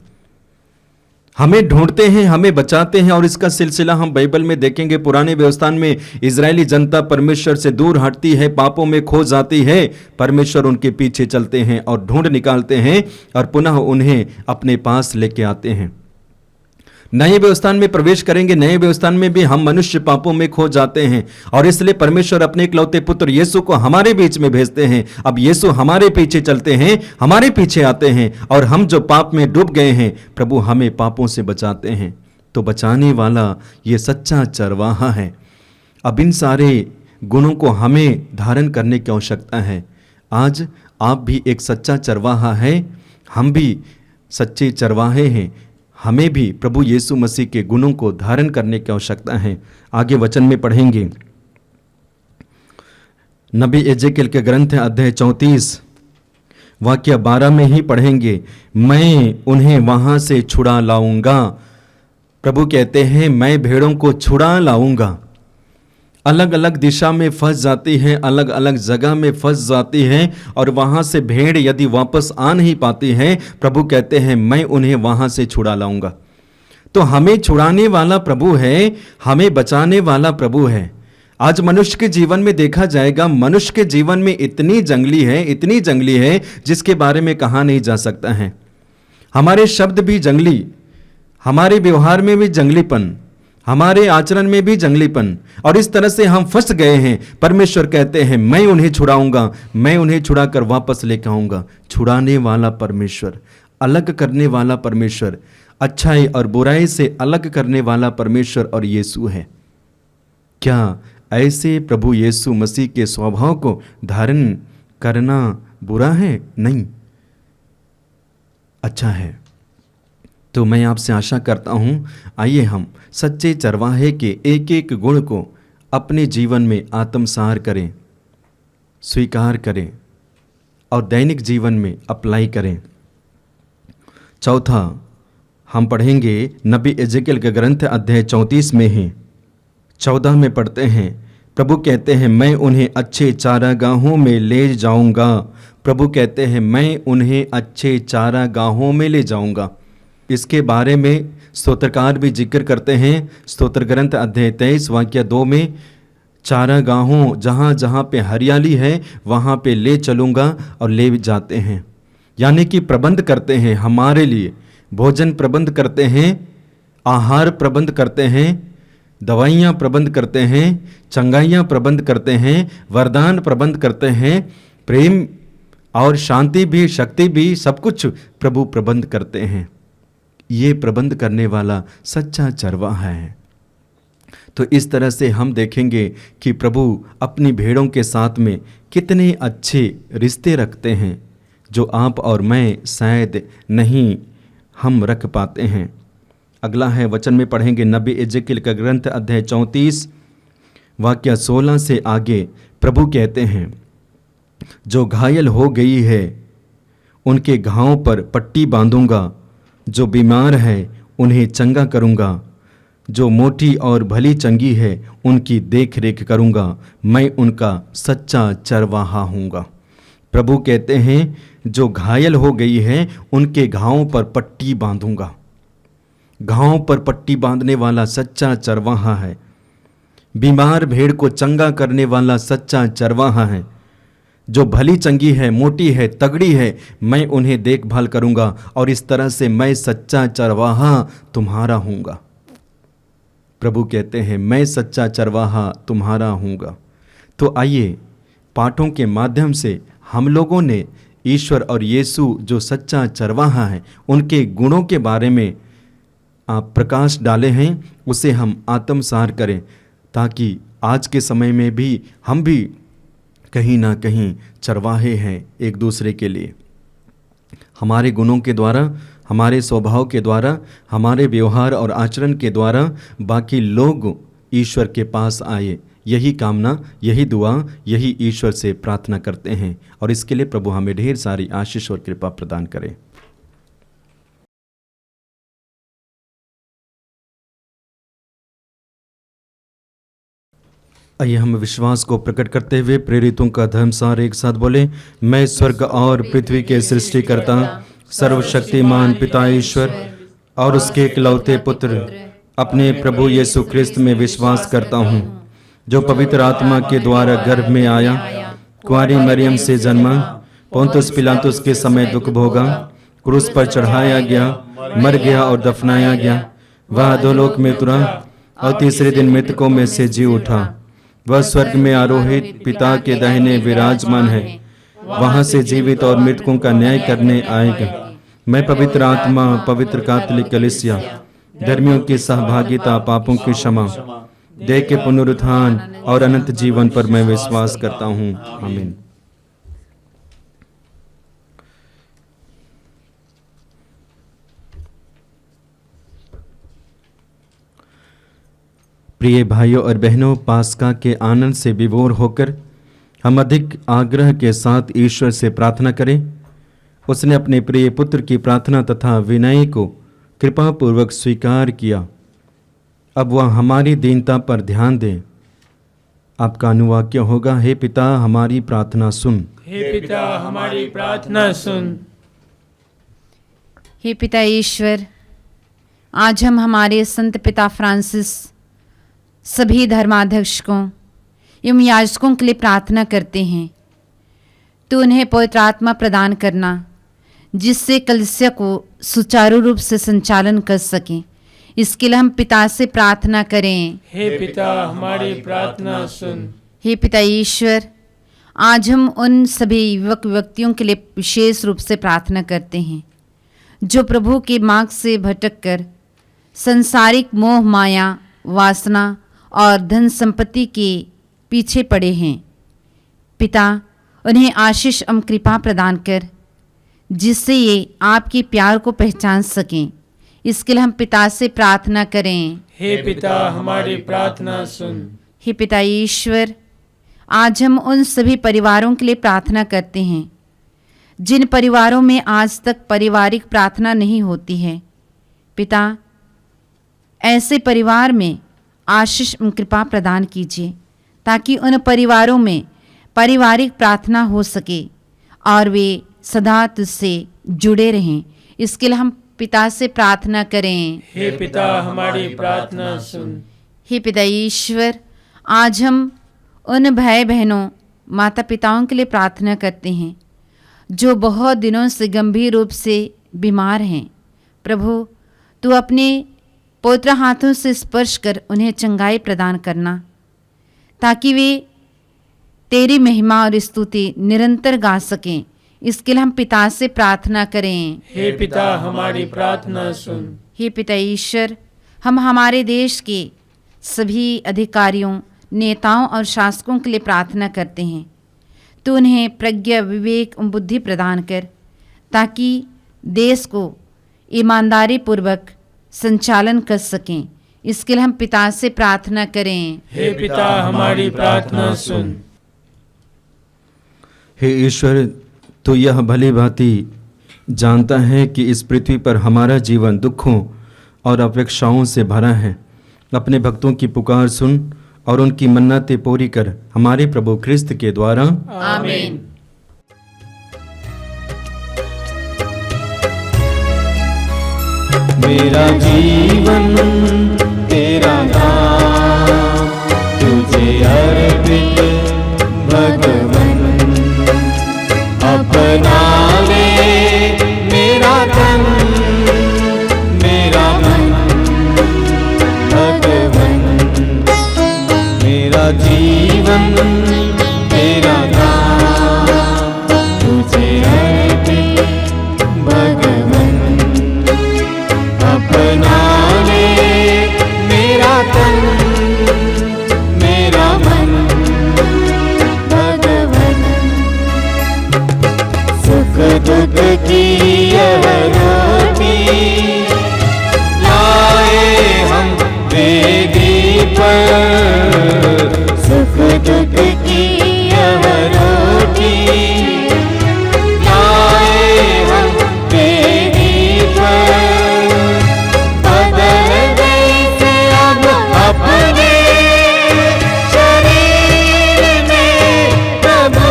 हमें ढूंढते हैं, हमें बचाते हैं। और इसका सिलसिला हम बाइबल में देखेंगे। पुराने व्यवस्थान में इजरायली जनता परमेश्वर से दूर हटती है, पापों में खो जाती है, परमेश्वर उनके पीछे चलते हैं और ढूंढ निकालते हैं और पुनः उन्हें अपने पास लेके आते हैं। नए व्यवस्थान में प्रवेश करेंगे, नए व्यवस्थान में भी हम मनुष्य पापों में खो जाते हैं और इसलिए परमेश्वर अपने इकलौते पुत्र यीशु को हमारे बीच में भेजते हैं। अब यीशु हमारे पीछे चलते हैं, हमारे पीछे आते हैं और हम जो पाप में डूब गए हैं, प्रभु हमें पापों से बचाते हैं। तो बचाने वाला ये सच्चा चरवाहा है। अब इन सारे गुणों को हमें धारण करने की आवश्यकता है। आज आप भी एक सच्चा चरवाहा है, हम भी सच्चे चरवाहे हैं। हमें भी प्रभु यीशु मसीह के गुणों को धारण करने की आवश्यकता है। आगे वचन में पढ़ेंगे, नबी एजेकियल के ग्रंथ अध्याय 34 वाक्य 12 में ही पढ़ेंगे, मैं उन्हें वहां से छुड़ा लाऊंगा। प्रभु कहते हैं, मैं भेड़ों को छुड़ा लाऊंगा। अलग अलग दिशा में फंस जाती हैं, अलग अलग जगह में फंस जाती हैं, और वहाँ से भेड़ यदि वापस आ नहीं पाती है, प्रभु कहते हैं मैं उन्हें वहाँ से छुड़ा लाऊंगा। तो हमें छुड़ाने वाला प्रभु है, हमें बचाने वाला प्रभु है। आज मनुष्य के जीवन में देखा जाएगा, मनुष्य के जीवन में इतनी जंगली है जिसके बारे में कहा नहीं जा सकता है। हमारे शब्द भी जंगली, हमारे व्यवहार में भी जंगलीपन, हमारे आचरण में भी जंगलीपन, और इस तरह से हम फंस गए हैं। परमेश्वर कहते हैं मैं उन्हें छुड़ाऊंगा, मैं उन्हें छुड़ाकर वापस लेकर आऊंगा। छुड़ाने वाला परमेश्वर, अलग करने वाला परमेश्वर, अच्छाई और बुराई से अलग करने वाला परमेश्वर और यीशु है। क्या ऐसे प्रभु यीशु मसीह के स्वभाव को धारण करना बुरा है? नहीं, अच्छा है। तो मैं आपसे आशा करता हूँ, आइए हम सच्चे चरवाहे के एक एक गुण को अपने जीवन में आत्मसार करें, स्वीकार करें और दैनिक जीवन में अप्लाई करें। चौथा हम पढ़ेंगे नबी एजेकियल का ग्रंथ अध्याय 34 में ही 14 में पढ़ते हैं, प्रभु कहते हैं मैं उन्हें अच्छे चारागाहों में ले जाऊंगा। प्रभु कहते हैं मैं उन्हें अच्छे चारागाहों में ले जाऊंगा। इसके बारे में स्तोत्रकार भी जिक्र करते हैं। स्तोत्र ग्रंथ अध्याय 23 वाक्य 2 में, चारागाहों जहाँ जहाँ पे हरियाली है वहाँ पे ले चलूँगा, और ले जाते हैं, यानी कि प्रबंध करते हैं हमारे लिए, भोजन प्रबंध करते हैं, आहार प्रबंध करते हैं, दवाइयाँ प्रबंध करते हैं, चंगाइयाँ प्रबंध करते हैं, वरदान प्रबंध करते हैं, प्रेम और शांति भी, शक्ति भी, सब कुछ प्रभु प्रबंध करते हैं। ये प्रबंध करने वाला सच्चा चरवाहा है। तो इस तरह से हम देखेंगे कि प्रभु अपनी भेड़ों के साथ में कितने अच्छे रिश्ते रखते हैं, जो आप और मैं शायद नहीं हम रख पाते हैं। अगला है, वचन में पढ़ेंगे नबी एजेकियल का ग्रंथ अध्याय 34 वाक्य 16 से आगे। प्रभु कहते हैं जो घायल हो गई है उनके घावों पर पट्टी बांधूंगा, जो बीमार है उन्हें चंगा करूंगा, जो मोटी और भली चंगी है उनकी देख रेख करूंगा, मैं उनका सच्चा चरवाहा हूँगा। प्रभु कहते हैं जो घायल हो गई है उनके घावों पर पट्टी बांधूंगा। घावों पर पट्टी बांधने वाला सच्चा चरवाहा है। बीमार भेड़ को चंगा करने वाला सच्चा चरवाहा है। जो भली चंगी है, मोटी है, तगड़ी है, मैं उन्हें देखभाल करूंगा, और इस तरह से मैं सच्चा चरवाहा तुम्हारा हूँगा। प्रभु कहते हैं मैं सच्चा चरवाहा तुम्हारा हूँगा। तो आइए पाठों के माध्यम से हम लोगों ने ईश्वर और यीशु जो सच्चा चरवाहा है उनके गुणों के बारे में आप प्रकाश डाले हैं, उसे हम आत्मसार करें, ताकि आज के समय में भी हम भी कहीं ना कहीं चरवाहे हैं एक दूसरे के लिए। हमारे गुणों के द्वारा, हमारे स्वभाव के द्वारा, हमारे व्यवहार और आचरण के द्वारा बाकी लोग ईश्वर के पास आए, यही कामना, यही दुआ, यही ईश्वर से प्रार्थना करते हैं। और इसके लिए प्रभु हमें ढेर सारी आशीष और कृपा प्रदान करे। आइए हम विश्वास को प्रकट करते हुए प्रेरितों का धर्मसार एक साथ बोले। मैं स्वर्ग और पृथ्वी के सृष्टिकर्ता सर्वशक्तिमान पिता ईश्वर और उसके इकलौते पुत्र अपने प्रभु यीशु ख्रिस्त में विश्वास करता हूँ, जो पवित्र आत्मा के द्वारा गर्भ में आया, कुंवारी मरियम से जन्मा, पोंतुस पिलातुस के समय दुख भोगा, क्रूस पर चढ़ाया गया, मर गया और दफनाया गया, वह अधोलोक में उतरा और तीसरे दिन मृतकों में से जी उठा, वह स्वर्ग में आरोहित पिता के दाहिने विराजमान है, वहां से जीवित और मृतकों का न्याय करने आएगा। मैं पवित्र आत्मा, पवित्र कैथोलिक कलीसिया, धर्मियों की सहभागिता, पापों की क्षमा, देह के पुनरुत्थान और अनंत जीवन पर मैं विश्वास करता हूँ। आमीन। प्रिय भाइयों और बहनों, पास्का के आनंद से विभोर होकर हम अधिक आग्रह के साथ ईश्वर से प्रार्थना करें। उसने अपने प्रिय पुत्र की प्रार्थना तथा विनय को कृपापूर्वक स्वीकार किया। अब वह हमारी दीनता पर ध्यान दें आपका अनुवाक्य होगा। हे पिता, हमारी प्रार्थना सुन। हे पिता, हमारी प्रार्थना सुन। हे पिता ईश्वर, आज हम हमारे संत पिता फ्रांसिस, सभी धर्माध्यक्षों एवं याजकों के लिए प्रार्थना करते हैं। तो उन्हें पवित्र आत्मा प्रदान करना, जिससे कलीसिया को सुचारू रूप से संचालन कर सकें। इसके लिए हम पिता से प्रार्थना करें। हे पिता, हमारी प्रार्थना सुन। हे पिता ईश्वर, आज हम उन सभी युवक व्यक्तियों के लिए विशेष रूप से प्रार्थना करते हैं जो प्रभु के मार्ग से भटककर संसारिक मोह, माया, वासना और धन संपत्ति के पीछे पड़े हैं। पिता, उन्हें आशीष एवं कृपा प्रदान कर, जिससे ये आपके प्यार को पहचान सकें। इसके लिए हम पिता से प्रार्थना करें। हे पिता, हमारी प्रार्थना सुन। हे पिता ईश्वर, आज हम उन सभी परिवारों के लिए प्रार्थना करते हैं जिन परिवारों में आज तक पारिवारिक प्रार्थना नहीं होती है। पिता, ऐसे परिवार में आशीष एवं कृपा प्रदान कीजिए, ताकि उन परिवारों में पारिवारिक प्रार्थना हो सके और वे सदा तुझसे जुड़े रहें। इसके लिए हम पिता से प्रार्थना करें। हे पिता, हमारी प्रार्थना सुन। हे पिता ईश्वर, आज हम उन भाई बहनों, माता पिताओं के लिए प्रार्थना करते हैं जो बहुत दिनों से गंभीर रूप से बीमार हैं। प्रभु, तू अपने पवित्र हाथों से स्पर्श कर उन्हें चंगाई प्रदान करना, ताकि वे तेरी महिमा और स्तुति निरंतर गा सकें। इसके लिए हम पिता से प्रार्थना करें। हे पिता, हमारी प्रार्थना सुन। हे पिता ईश्वर, हम हमारे देश के सभी अधिकारियों, नेताओं और शासकों के लिए प्रार्थना करते हैं। तो उन्हें प्रज्ञा, विवेक और बुद्धि प्रदान कर, ताकि देश को ईमानदारी पूर्वक संचालन कर सकें। इसके लिए हम पिता से प्रार्थना करें। हे पिता, हमारी प्रार्थना सुन। हे ईश्वर, तो यह भली भांति जानता है कि इस पृथ्वी पर हमारा जीवन दुखों और अपेक्षाओं से भरा है। अपने भक्तों की पुकार सुन और उनकी मन्नतें पूरी कर, हमारे प्रभु ख्रिस्त के द्वारा। आमीन। मेरा जीवन तेरा नाम, तुझे अर्पित भगवन। अपना ले मेरा तन, मेरा मन भगवन। मेरा जीवन तेरा नाम, तुझे अर्पित भगवन। अपना ले मेरा तन, मेरा मन भगवन। सुख दुख की यह रोटी लाए हम वेदी पर। सुख दुख की यह रोटी लाए हम वेदी पर। बदल जैसे अब अपने शरीर में प्रभु,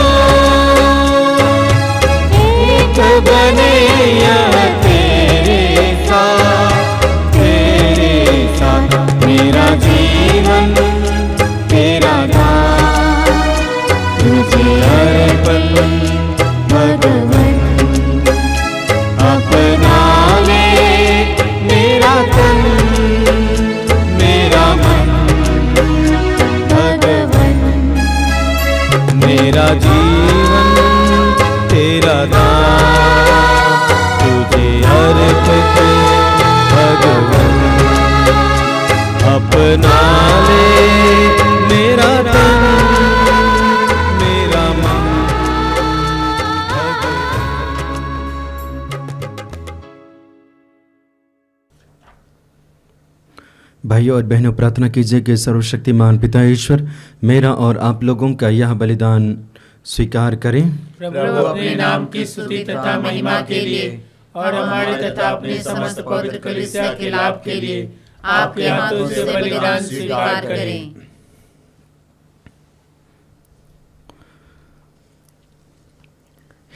एक बने यह तेरे साथ, तेरे साथ। मेरा जीवन तेरा नाम, तुझे अर्पण भगवन। अपना ले मेरा तन, मेरा मन भगवन। मेरा जीवन तेरा नाम, तुझे अर्पित भगवन। अपना ले मेरा तन, मेरा मन भगवन। भाइयों और बहनों, प्रार्थना कीजिए कि सर्वशक्तिमान पिता ईश्वर मेरा और आप लोगों का यह बलिदान स्वीकार करें। प्रभु, अपने नाम की स्तुति तथा महिमा के लिए और हमारे तथा अपने समस्त पवित्र कलीसिया के लाभ के लिए आपके हाथों से बलिदान स्वीकार करें।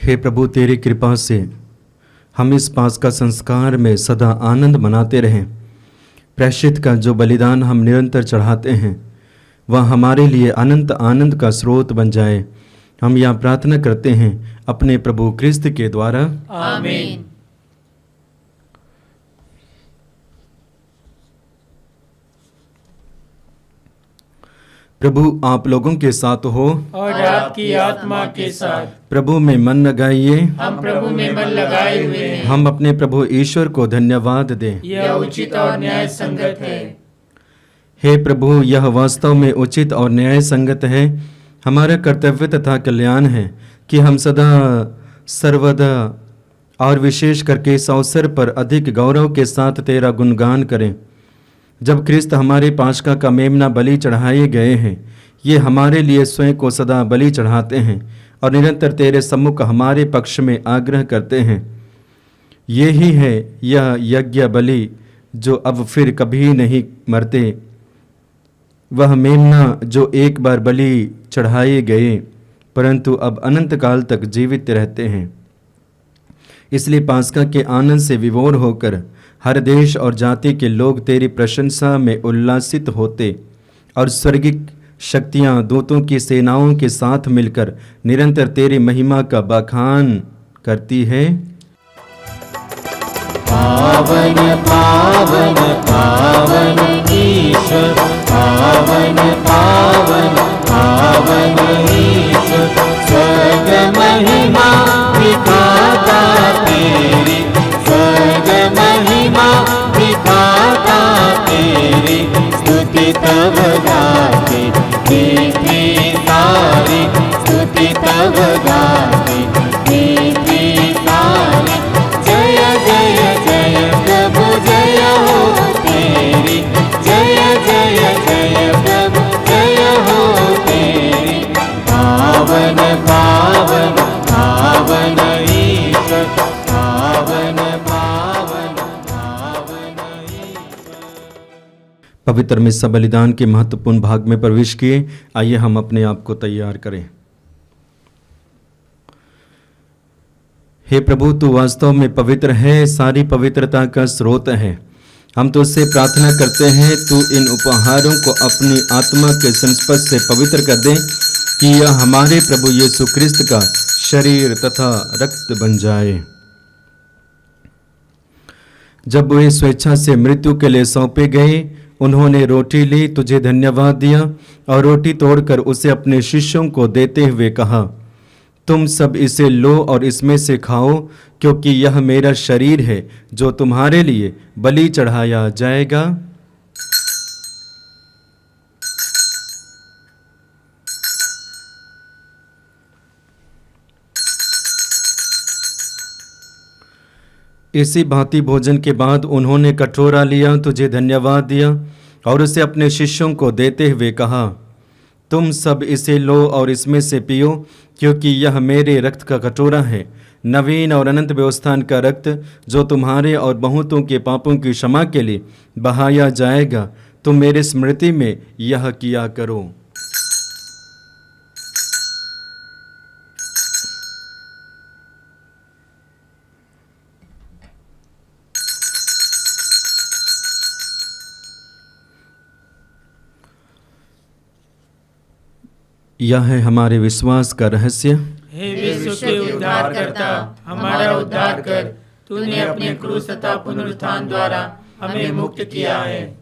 हे प्रभु, तेरी कृपा से हम इस पास्का संस्कार में सदा आनंद मनाते रहें। प्रायश्चित का जो बलिदान हम निरंतर चढ़ाते हैं वह हमारे लिए अनंत आनंद का स्रोत बन जाए। हम यह प्रार्थना करते हैं अपने प्रभु क्रिस्त के द्वारा। आमीन। प्रभु आप लोगों के साथ हो और आपकी आत्मा के साथ। प्रभु में मन लगाइए। हम प्रभु में मन लगाए हुए हैं। हम अपने प्रभु ईश्वर को धन्यवाद दें। यह उचित और न्याय संगत है। हे प्रभु, यह वास्तव में उचित और न्याय संगत है। हमारा कर्तव्य तथा कल्याण है कि हम सदा सर्वदा और विशेष करके इस अवसर पर अधिक गौरव के साथ तेरा गुणगान करें। जब क्रिस्त हमारे पास्का का मेमना बलि चढ़ाए गए हैं, ये हमारे लिए स्वयं को सदा बलि चढ़ाते हैं और निरंतर तेरे सम्मुख हमारे पक्ष में आग्रह करते हैं। ये ही है यह यज्ञ बलि जो अब फिर कभी नहीं मरते, वह मेमना जो एक बार बलि चढ़ाए गए परंतु अब अनंत काल तक जीवित रहते हैं। इसलिए पास्का के आनंद से विभोर होकर हर देश और जाति के लोग तेरी प्रशंसा में उल्लासित होते और स्वर्गिक शक्तियाँ दूतों की सेनाओं के साथ मिलकर निरंतर तेरी महिमा का बखान करती है। पावन पावन पावन ईश्वर, पावन पावन पावन ईश्वर, स्वर्ग महिमा विधाता तेरी, स्वर्ग महिमा विधाता तेरी, स्तुति तब गाते पृथ्वी सारी, स्तुति तब गाते पृथ्वी सारी। जय जय जय प्रभु जय हो तेरी, जय जय जय प्रभु जय हो तेरी। पावन पावन पावन ईश्वर, पावन पावन पावन ईश्वर। पवित्र मिस्सा बलिदान के महत्वपूर्ण भाग में प्रवेश किए। आइए हम अपने आप को तैयार करें। हे प्रभु, तू वास्तव में पवित्र है, सारी पवित्रता का स्रोत है। हम तो उससे प्रार्थना करते हैं तू इन उपहारों को अपनी आत्मा के संस्पर्श से पवित्र कर दे कि यह हमारे प्रभु यीशु क्रिस्त का शरीर तथा रक्त बन जाए। जब वे स्वेच्छा से मृत्यु के लिए सौंपे गए, उन्होंने रोटी ली, तुझे धन्यवाद दिया और रोटी तोड़कर उसे अपने शिष्यों को देते हुए कहा, तुम सब इसे लो और इसमें से खाओ, क्योंकि यह मेरा शरीर है जो तुम्हारे लिए बलि चढ़ाया जाएगा। इसी भांति भोजन के बाद उन्होंने कटोरा लिया, तुझे धन्यवाद दिया और उसे अपने शिष्यों को देते हुए कहा, तुम सब इसे लो और इसमें से पियो, क्योंकि यह मेरे रक्त का कटोरा है, नवीन और अनंत व्यवस्थान का रक्त, जो तुम्हारे और बहुतों के पापों की क्षमा के लिए बहाया जाएगा। तुम मेरे स्मृति में यह किया करो। यह है हमारे विश्वास का रहस्य। हे विश्व के उद्धारकर्ता, हमारा उद्धार कर। तूने अपने क्रूस तथा पुनरुत्थान द्वारा हमें मुक्त किया है।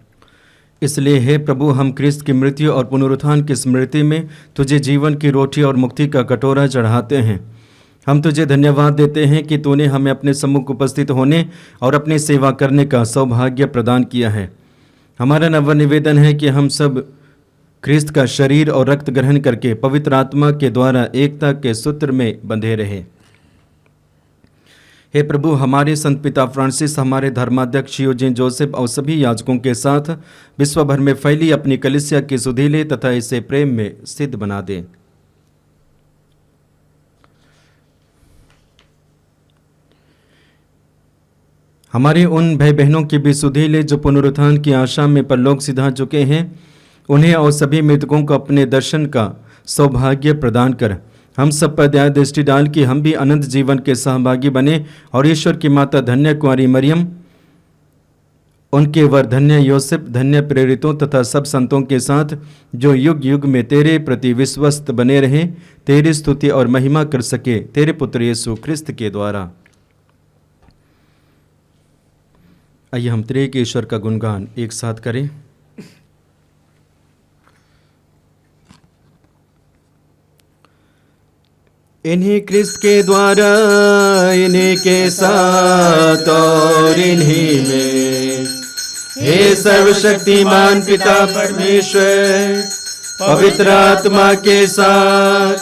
इसलिए हे प्रभु, हम क्रिस्त की मृत्यु और पुनरुत्थान की स्मृति में तुझे जीवन की रोटी और मुक्ति का कटोरा चढ़ाते हैं। हम तुझे धन्यवाद देते हैं कि तूने हमें अपने सम्मुख उपस्थित होने और अपनी सेवा करने का सौभाग्य प्रदान किया है। हमारा नव निवेदन है कि हम सब क्रिस्त का शरीर और रक्त ग्रहण करके पवित्र आत्मा के द्वारा एकता के सूत्र में बंधे रहे। हे प्रभु, हमारे संत पिता फ्रांसिस, हमारे धर्माध्यक्ष यूजीन जोसेफ और सभी याजकों के साथ विश्व भर में फैली अपनी कलीसिया की सुधीले तथा इसे प्रेम में सिद्ध बना दे। हमारे उन भाई बहनों की भी सुधीले जो पुनरुत्थान की आशा में परलोक सिधा चुके हैं, उन्हें और सभी मृतकों को अपने दर्शन का सौभाग्य प्रदान कर। हम सब पर दया दृष्टि डाल कि हम भी अनंत जीवन के सहभागी बने और ईश्वर की माता धन्य कुंवारी मरियम, उनके वर धन्य योसेफ, धन्य प्रेरितों तथा सब संतों के साथ जो युग युग में तेरे प्रति विश्वस्त बने रहें, तेरी स्तुति और महिमा कर सके तेरे पुत्र यीशु ख्रिस्त के द्वारा। आइए हम त्रिएक ईश्वर का गुणगान एक साथ करें। इन्हीं ख्रिस्त के द्वारा, इन्हीं के साथ और इन्हीं में, हे सर्वशक्तिमान पिता परमेश्वर, पवित्र आत्मा के साथ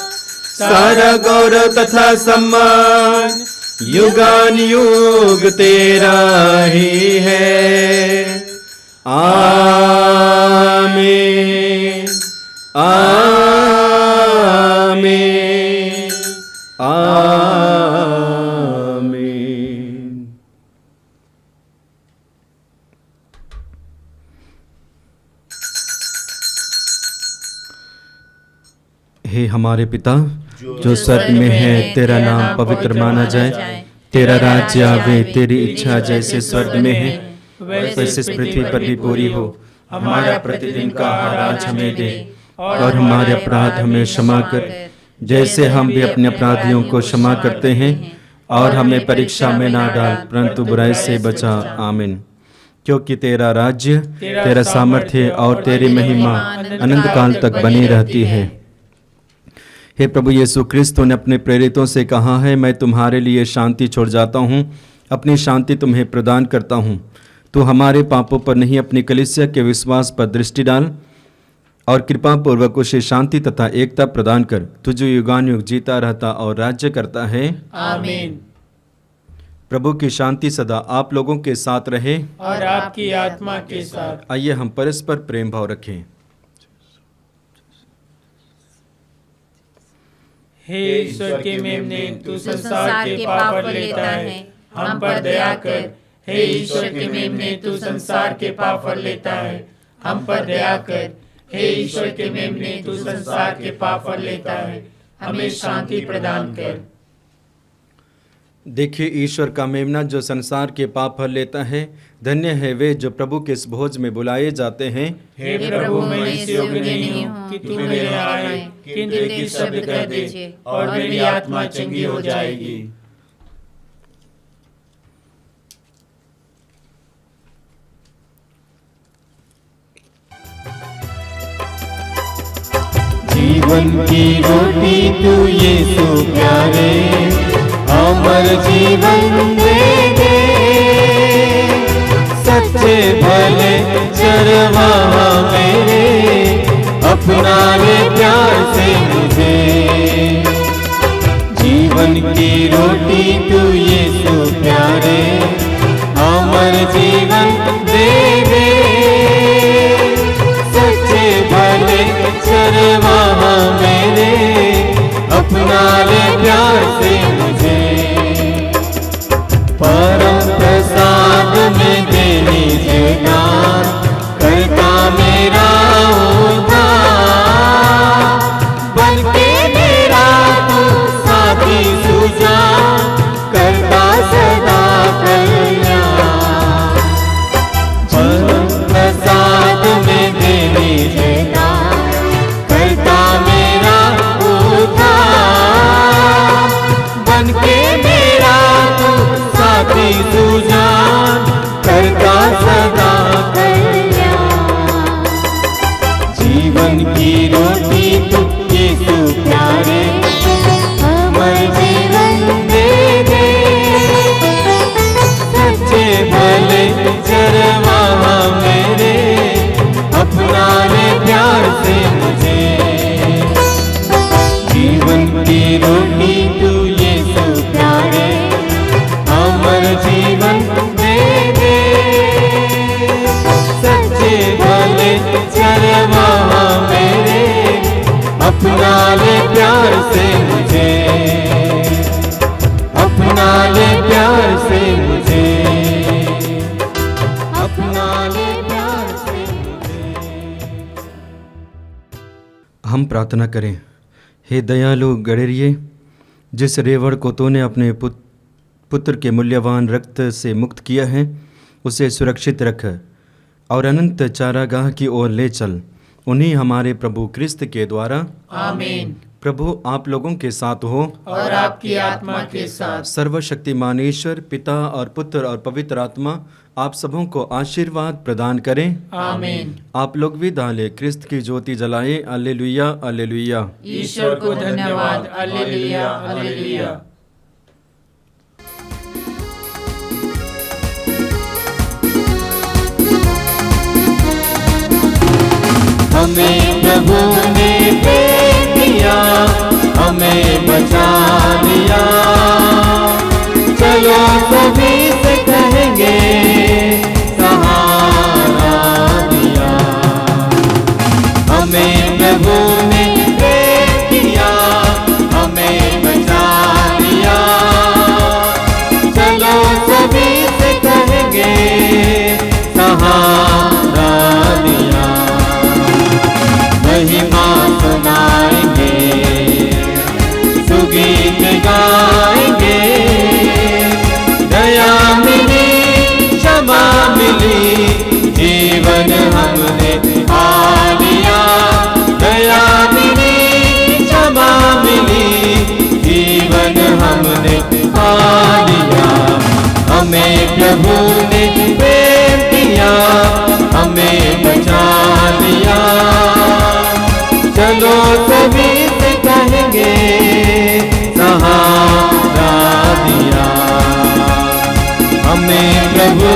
सारा गौरव तथा सम्मान युगान युग तेरा ही है। आमीन, आमीन, आमीन। हे हमारे पिता जो स्वर्ग में है, तेरा नाम पवित्र माना जाए, तेरा राज्य आवे, तेरी इच्छा जैसे स्वर्ग में है वैसे इस पृथ्वी पर भी पूरी हो। हमारा प्रतिदिन का आहार आज हमें दे, और हमारे अपराध हमें क्षमा कर जैसे हम भी अपने अपराधियों को क्षमा करते हैं, और हमें परीक्षा में ना डाल परंतु बुराई से बचा। आमीन। क्योंकि तेरा राज्य, तेरा सामर्थ्य और तेरी महिमा अनंत काल तक बनी रहती है। हे प्रभु यीशु क्रिस्त ने अपने प्रेरितों से कहा है, मैं तुम्हारे लिए शांति छोड़ जाता हूँ, अपनी शांति तुम्हें प्रदान करता हूँ। तू हमारे पापों पर नहीं अपनी कलीसिया के विश्वास पर दृष्टि डाल और कृपा पूर्वक उसे शांति तथा एकता प्रदान कर। तू जो युगानुयुग जीता रहता और राज्य करता है। आमीन। प्रभु की शांति सदा आप लोगों के साथ रहे और आपकी आत्मा के साथ। आइए हम परस्पर प्रेम भाव रखें। हे ईश्वर के मेमने, तू संसार के पाप पर लेता है, हम पर दया कर। हे ईश्वर के मेमने, तू संसार के पाप पर लेता है, हम पर दया कर। हे ईश्वर के मेमने, तू संसार के पाप पर लेता है, हमें शांति प्रदान कर। देखिए ईश्वर का मेमना जो संसार के पाप हर लेता है। धन्य है वे जो प्रभु के इस भोज में बुलाए जाते हैं। हे प्रभु, मैं इस योग्य नहीं हूँ कि तू मेरे आए, किंतु एक शब्द कह दे और मेरी आत्मा चंगी हो जाएगी। जीवन की रोटी तू यीशु प्यारे, अमर जीवन दे दे। सच्चे भले चरवाहा मेरे, अपना ले प्यार से मुझे। जीवन की रोटी तू यीशु प्यारे, अमर जीवन दे दे। सच्चे भले चरवाहा मेरे, अपना ले प्यार से मुझे। परम प्रसाद में देनी जयकार, करता मेरा उद्धार। बनके मेरा तू साथी सूझा, करता सदा कल्याण। परम प्रसाद में देनी जयकार, करता मेरा उद्धार। बनके मेरा तू साथी सूझा, करता सदा कल्याण। जीवन की रोटी तू यीशु प्यारे, अमर जीवन दे दे। सच्चे भले चरवाहा मेरे, अपना ले प्यार से मुझे। जीवन की रोटी तू यीशु प्यारे, अमर जीवन दे दे। सच्चे भले चरवाहा मेरे, अपना ले प्यार से मुझे। अपना ले प्यार से मुझे, अपना ले प्यार से मुझे। हम प्रार्थना करें। हे दयालु गडरिये, जिस रेवड़ को तूने अपने पुत्र के मूल्यवान रक्त से मुक्त किया है, उसे सुरक्षित रख और अनंत चारागाह की ओर ले चल। उन्हीं हमारे प्रभु क्रिस्त के द्वारा। आमीन। प्रभु आप लोगों के साथ हो और आपकी आत्मा के साथ। सर्वशक्तिमान ईश्वर पिता और पुत्र और पवित्र आत्मा आप सबों को आशीर्वाद प्रदान करें। आमीन। आप लोग भी डाले क्रिस्त की ज्योति जलाए। alleluia alleluia। ईश्वर को धन्यवाद। alleluia alleluia। हमें प्रभु ने प्रेम किया, हमें बचा लिया। चलो सभी से कहेंगे सहारा दिया। हमें प्रभु ने प्रेम किया, हमें बचा लिया। चलो सभी से कहेंगे सहारा दिया। महिमा सुनाएंगे, सुगीत गाएंगे। दया मिली, क्षमा मिली, जीवन हमने पा लिया। दया मिली, क्षमा मिली, जीवन हमने पा लिया। हमें प्रभु ने प्रेम किया, हमें बचा लिया। चलो सभी से कहेंगे सहारा दिया। हमें प्रभु